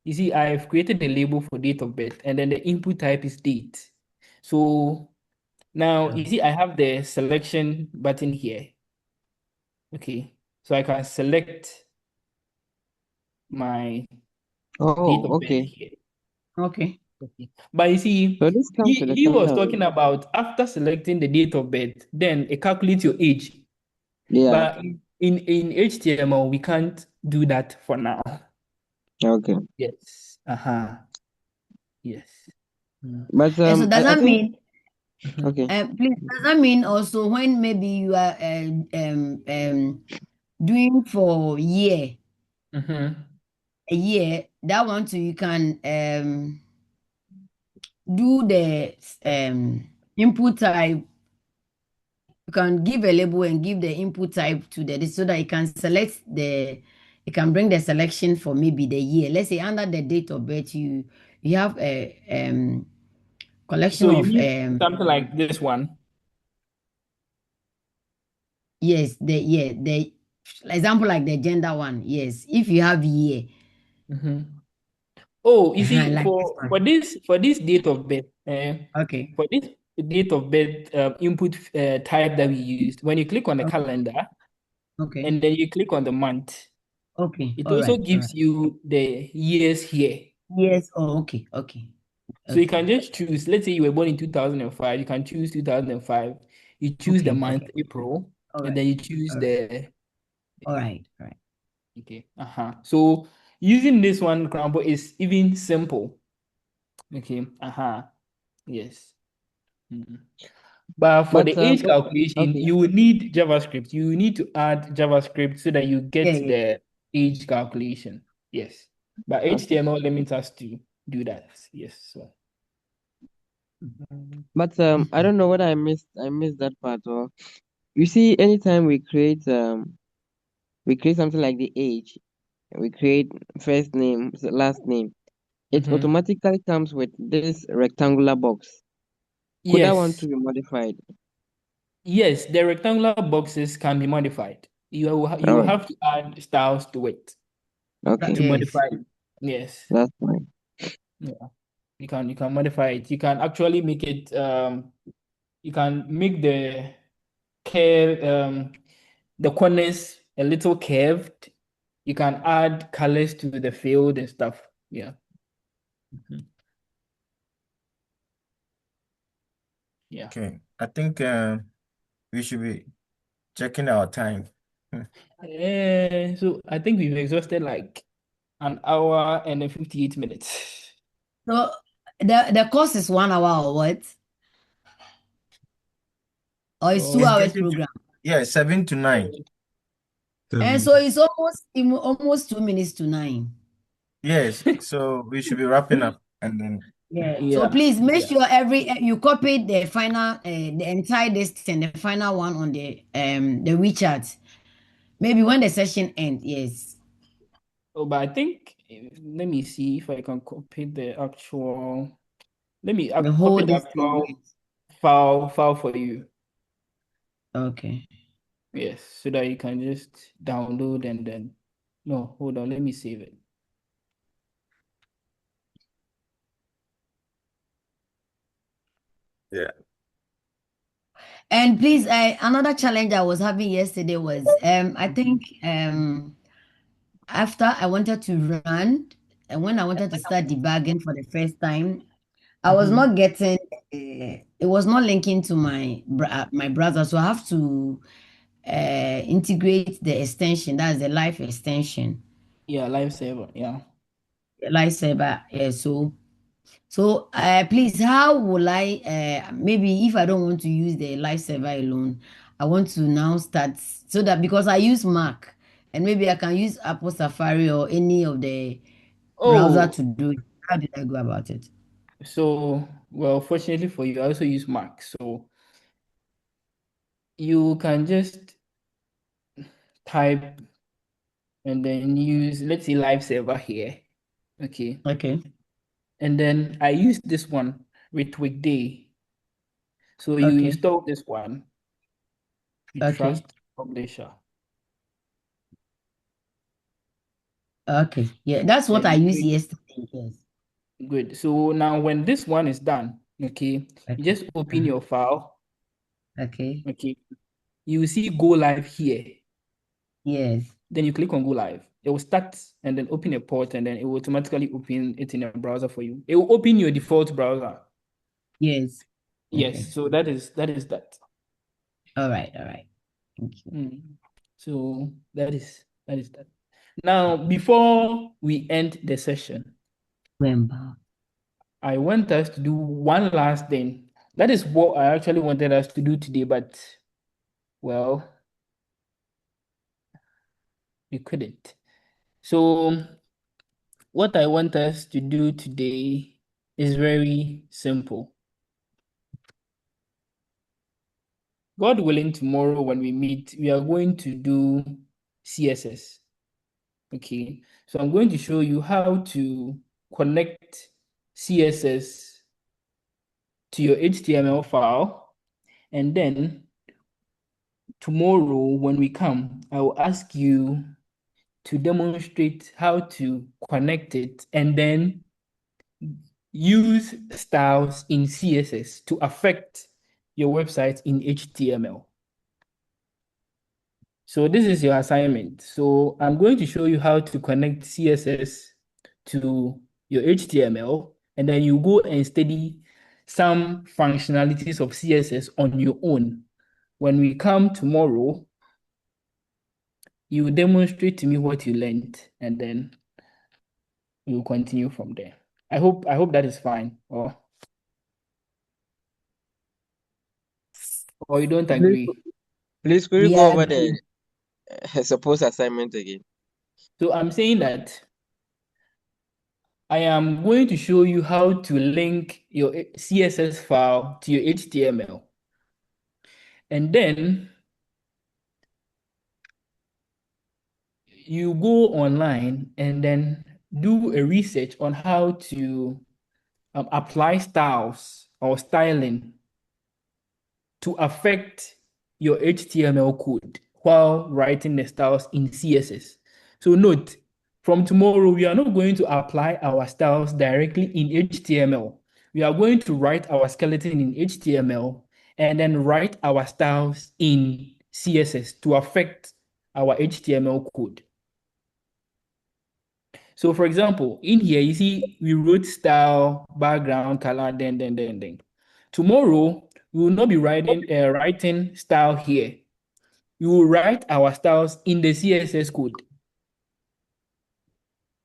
you see, I've created a label for date of birth, and then the input type is date. So now you see, I have the selection button here. Okay. So I can select my date of birth okay. here. Okay. Okay. But you see, So this comes with a he was terminal. talking about after selecting the date of birth, then it calculates your age. Yeah. But in HTML, we can't do that for now. Okay. Yes. Yes. But And so does I that think mean, okay. please, does that mean also when maybe you are doing for year, a year, that one too, you can do the input type. You can give a label and give the input type to the so that you can select the, you can bring the selection for maybe the year. Let's say under the date of birth, you have a collection So you of mean something like this one? yes, the example like the gender one. Yes, if you have year. Oh, you see, Like this for one. this date of birth, Okay. for this date of birth input type that we used, when you click on the calendar Okay. and then you click on the month, Okay. it All also right. gives you the years here. Yes. Oh, okay. Okay. So you can just choose, let's say you were born in 2005, you can choose 2005. You choose the Okay. month, Okay. April, All and right. then you choose All right. the. All right. All right. Okay. So using this one, Crampo, is even simple. Okay. Yes. But for But the age calculation, okay. you will need JavaScript. You need to add JavaScript so that you get Yeah. the age calculation. Yes. But Okay. HTML limits us to do that. Yes. So. But I don't know what I missed. I missed that part. Or you see, anytime we create something like the age, we create first name, last name. It automatically comes with this rectangular box. Could that want Yes. to be modified? Yes, the rectangular boxes can be modified. You Oh, have to add styles to it okay. to Yes. modify it. Yes. That's fine. Yeah. You can modify it. You can actually make it you can make the curve the corners a little curved. You can add colors to the field and stuff. Yeah. Yeah. Okay. I think we should be checking our time. So I think we've exhausted like an hour and 58 minutes. So the course is 1 hour or what? Or it's Oh, 2 hours Getting to, program? yeah, 7 to 9. And so it's almost 2 minutes to 9. Yes. So we should be wrapping up and then Yeah. So yeah. please make sure you copy the final the entire list and the final one on the WeChat. Maybe when the session ends. Yes. Oh, but I think let me see if I can copy the actual. Let me The copy whole the this thing. actual Yes. file for you. Okay. Yes, so that you can just download and then. No, hold on. Let me save it. Yeah. And please, another challenge I was having yesterday was I think after I wanted to run and when I wanted to start debugging for the first time, I was not getting it was not linking to my browser, so I have to integrate the extension. That's the live extension, Yeah, live server. Yeah. lifesaver. Yeah, so please, how will I maybe if I don't want to use the lifesaver alone, I want to now start so that because I use Mac and maybe I can use Apple Safari or any of the browser Oh, to do it. How did I go about it? so well, fortunately for you, I also use Mac. So you can just type and then use, let's say, live server here. Okay. Okay. And then I use this one with Weekday. So you Okay. install this one, you Okay. trust publisher. Okay. Yeah, that's what I Then used yesterday. Yes. good. So now when this one is done, okay, you Okay. just open your file. Okay. Okay. You see go live here. Yes. Then you click on go live. It will start and then open a port and then it will automatically open it in a browser for you. It will open your default browser. Yes. Yes, Okay. so that is that. All right. All right. Thank you. So that is that. Now, before we end the session, Remember. I want us to do one last thing. That is what I actually wanted us to do today, but well, we couldn't. So what I want us to do today is very simple. God willing, tomorrow when we meet, we are going to do CSS. Okay, so I'm going to show you how to connect CSS to your HTML file. And then tomorrow when we come, I will ask you to demonstrate how to connect it and then use styles in CSS to affect your website in HTML. So this is your assignment. So I'm going to show you how to connect CSS to your HTML, and then you go and study some functionalities of CSS on your own. When we come tomorrow, you demonstrate to me what you learned, and then we'll continue from there. I hope that is fine. Or you don't Please, agree. please could you We go are over the supposed assignment again? So I'm saying that I am going to show you how to link your CSS file to your HTML. And then you go online and then do a research on how to apply styles or styling to affect your HTML code while writing the styles in CSS. So note, from tomorrow, we are not going to apply our styles directly in HTML. We are going to write our skeleton in HTML and then write our styles in CSS to affect our HTML code. So for example, in here, you see, we wrote style, background, color, then. Tomorrow, we will not be writing style here. We will write our styles in the CSS code.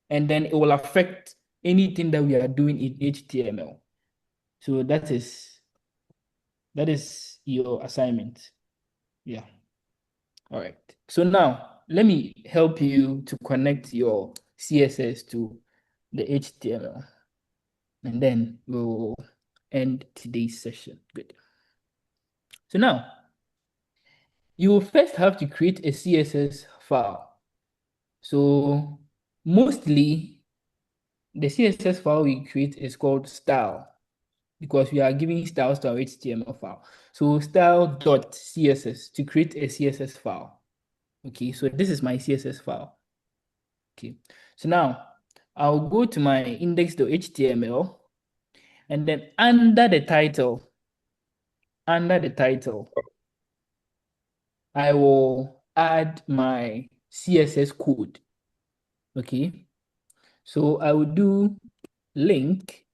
And then it will affect anything that we are doing in HTML. So that is your assignment. Yeah. All right. So now let me help you to connect your CSS to the HTML. And then we'll end today's session. Good. So now you will first have to create a CSS file. So mostly the CSS file we create is called style because we are giving styles to our HTML file. So style.css to create a CSS file. Okay, so this is my CSS file. Okay, so now I'll go to my index.html and then under the title, I will add my CSS code. Okay. So I will do link.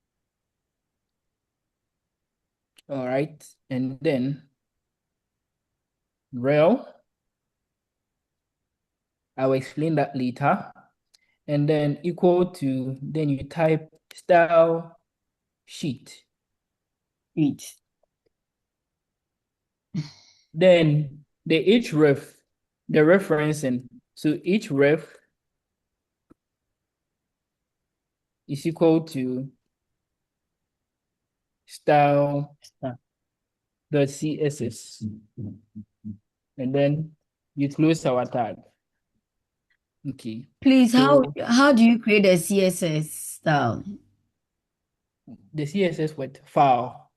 All right. And then rel. I will explain that later. And then equal to, then you type style sheet. Then the href, the referencing. So href is equal to style.css. And then you close our tag. Okay. Please, So how do you create a CSS style? the CSS with file.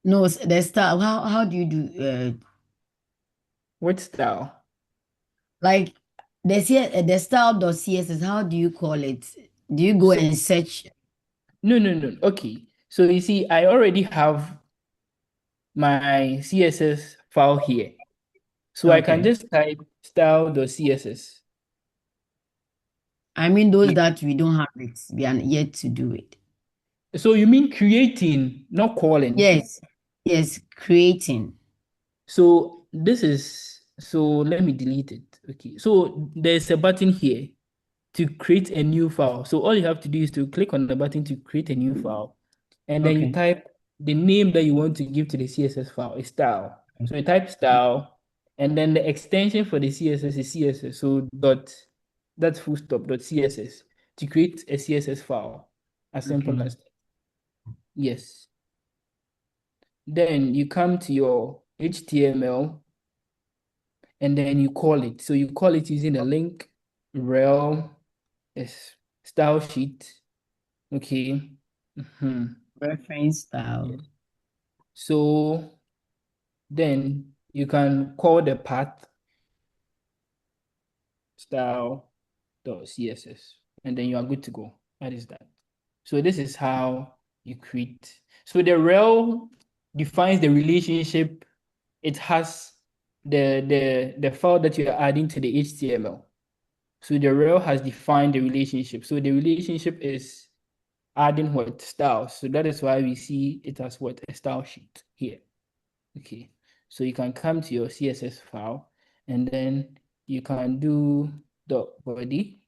No, the style. How do you do What style? like the style.css? How do you call it? Do you go and search? No. Okay. So you see, I already have my CSS file here. So I can just type style.css. I mean those that we don't have it. We are yet to do it. So you mean creating, not calling? Yes, creating. So let me delete it. Okay. So there's a button here to create a new file. So all you have to do is to click on the button to create a new file. And then you type the name that you want to give to the CSS file is style. So you type style, and then the extension for the CSS is CSS. So that's full stop .css to create a CSS file. As simple as that. Yes. Then you come to your HTML and then you call it. So you call it using a link rel style sheet. Okay. Reference style. So then you can call the path style.css and then you are good to go. That is that. So this is how you create. So the rel defines the relationship. It has the file that you are adding to the HTML. So the rel has defined the relationship. So the relationship is adding what style. So that is why we see it as what a style sheet here. Okay. So you can come to your CSS file and then you can do dot body.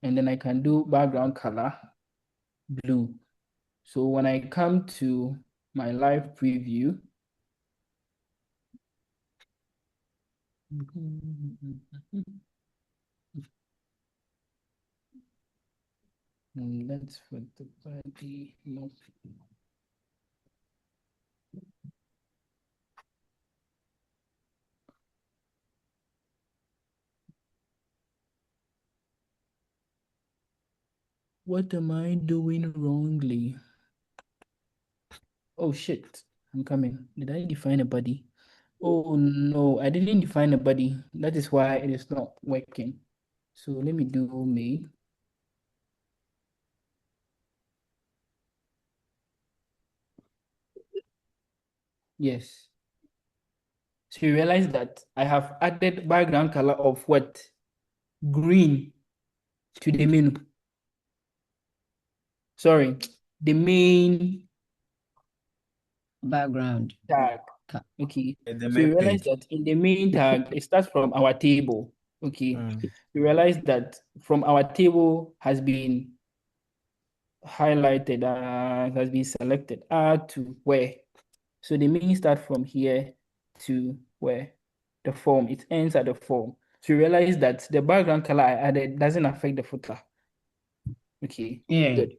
And then I can do background color blue. So when I come to my live preview, and that's for the body. No. What am I doing wrongly? Oh shit, I'm coming. Did I define a body? Oh no, I didn't define a body. That is why it is not working. So let me do me. Yes. So you realize that I have added background color of what? Green to the menu. Sorry, the main background tag. Okay. The So you main realize page. that in the main tag, it starts from our table. Okay. You realize that from our table has been highlighted, has been selected, to where. So the main start from here to where? The form. It ends at the form. So you realize that the background color I added doesn't affect the footer. Okay. Yeah. Good.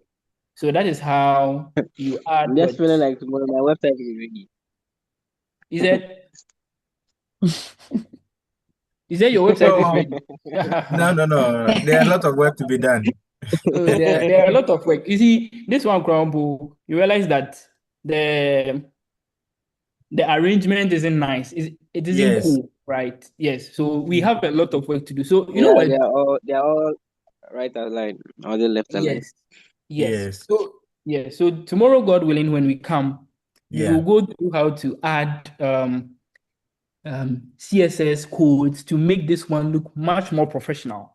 So that is how you add I'm just what? feeling like tomorrow my website will be ready. Is that is that your website is ready? No. There are a lot of work to be done. Oh, there are a lot of work. You see, this one crumble, you realize that the arrangement isn't nice. It isn't Yes. cool, right? Yes. So we have a lot of work to do. So you know Yeah, what? they are all right aligned or they left aligned. Yes. So yeah. So tomorrow, God willing, when we come, You will Yeah. go through how to add CSS codes to make this one look much more professional.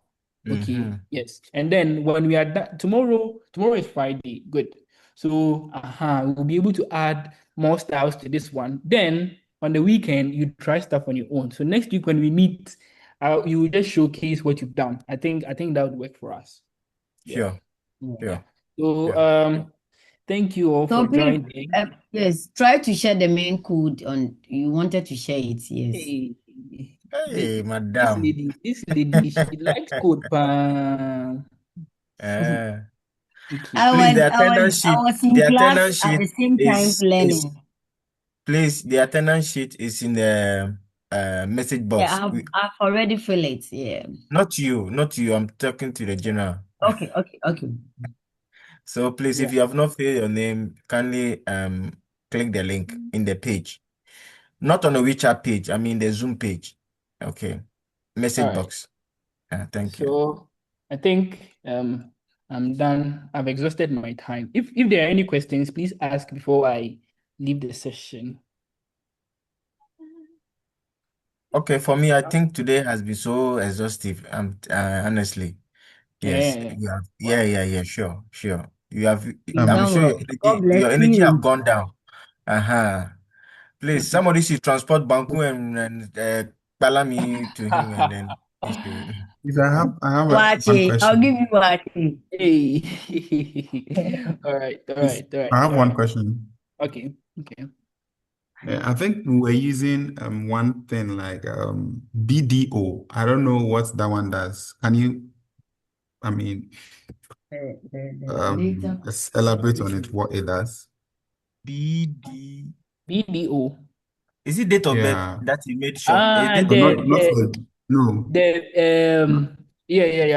Okay, yes. And then when we are done, tomorrow is Friday. Good. So we'll be able to add more styles to this one. Then on the weekend, you try stuff on your own. So next week when we meet, you will just showcase what you've done. I think that would work for us. Yeah. Sure. Yeah. Sure. So Yeah. thank you all So for please, joining. yes, try to share the main code on. You wanted to share it, yes. Hey, Hey, this madam. lady, she likes code. Uh, Okay. please, I was in the class attendance at sheet the same time is learning. please, the attendance sheet is in the message Yeah, box. I've already filled it. Yeah. Not you. I'm talking to the general. Okay. So please, if Yeah. you have not filled your name, kindly click the link in the page. Not on the WeChat page, I mean the Zoom page. Okay. All Message right. box. Thank you. So I think I'm done. I've exhausted my time. If there are any questions, please ask before I leave the session. Okay, for me, I think today has been so exhaustive. Honestly, yes, Yeah. sure. You have, You've I'm done sure well. God bless your energy have you. gone down. Please, somebody should transport Banku and Balami to him, and then he should. If I have one Wache, I'll give question. you Wache. Hey. All right. Please, I have one question. Okay. I think we were using one thing like BDO. I don't know what that one does. Can you, I mean, The data. elaborate on it, what it does? BD. BDO. Is it date of birth Yeah. that you made short? Date Oh, of birth. not for, no.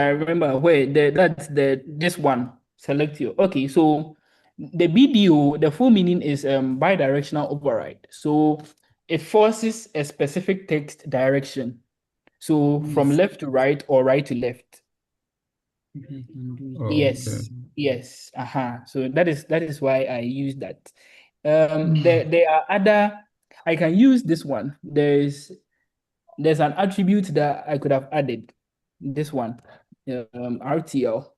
I remember where that's this one. Select you. Okay, so the BDO, the full meaning is bidirectional override. So it forces a specific text direction. So from Yes. left to right or right to left. Oh, okay. Yes. So that is why I use that. There are other. I can use this one. There's an attribute that I could have added. This one, RTL.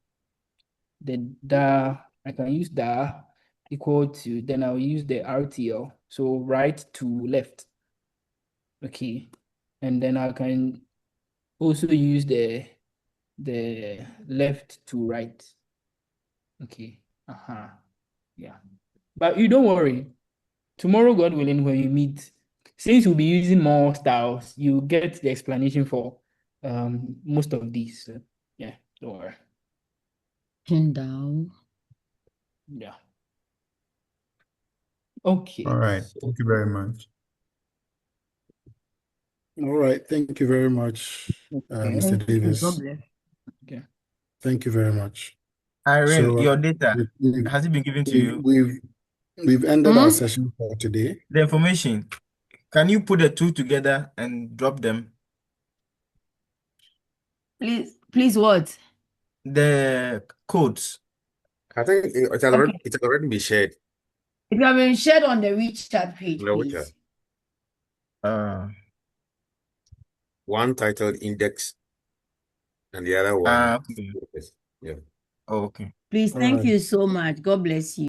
I can use that equal to, then I'll use the RTL. So right to left. Okay. And then I can also use the left to right. Okay. Yeah. But you don't worry. Tomorrow, God willing, when you meet, since we'll be using more styles, you get the explanation for most of these. So, yeah, don't worry. Down. Yeah. Okay. All right. Thank you very much. All right. Thank you very much, Okay. Mr. Davis. God bless. Okay. Thank you very much. Irene, So your data, has it been given to you? We've ended our session for today. The information, can you put the two together and drop them? Please what? The codes. I think it has already been shared. It have been shared on the WeChat page, No, please. One titled index and the other one. Okay. Yeah. Okay. Please, thank you so much. God bless you.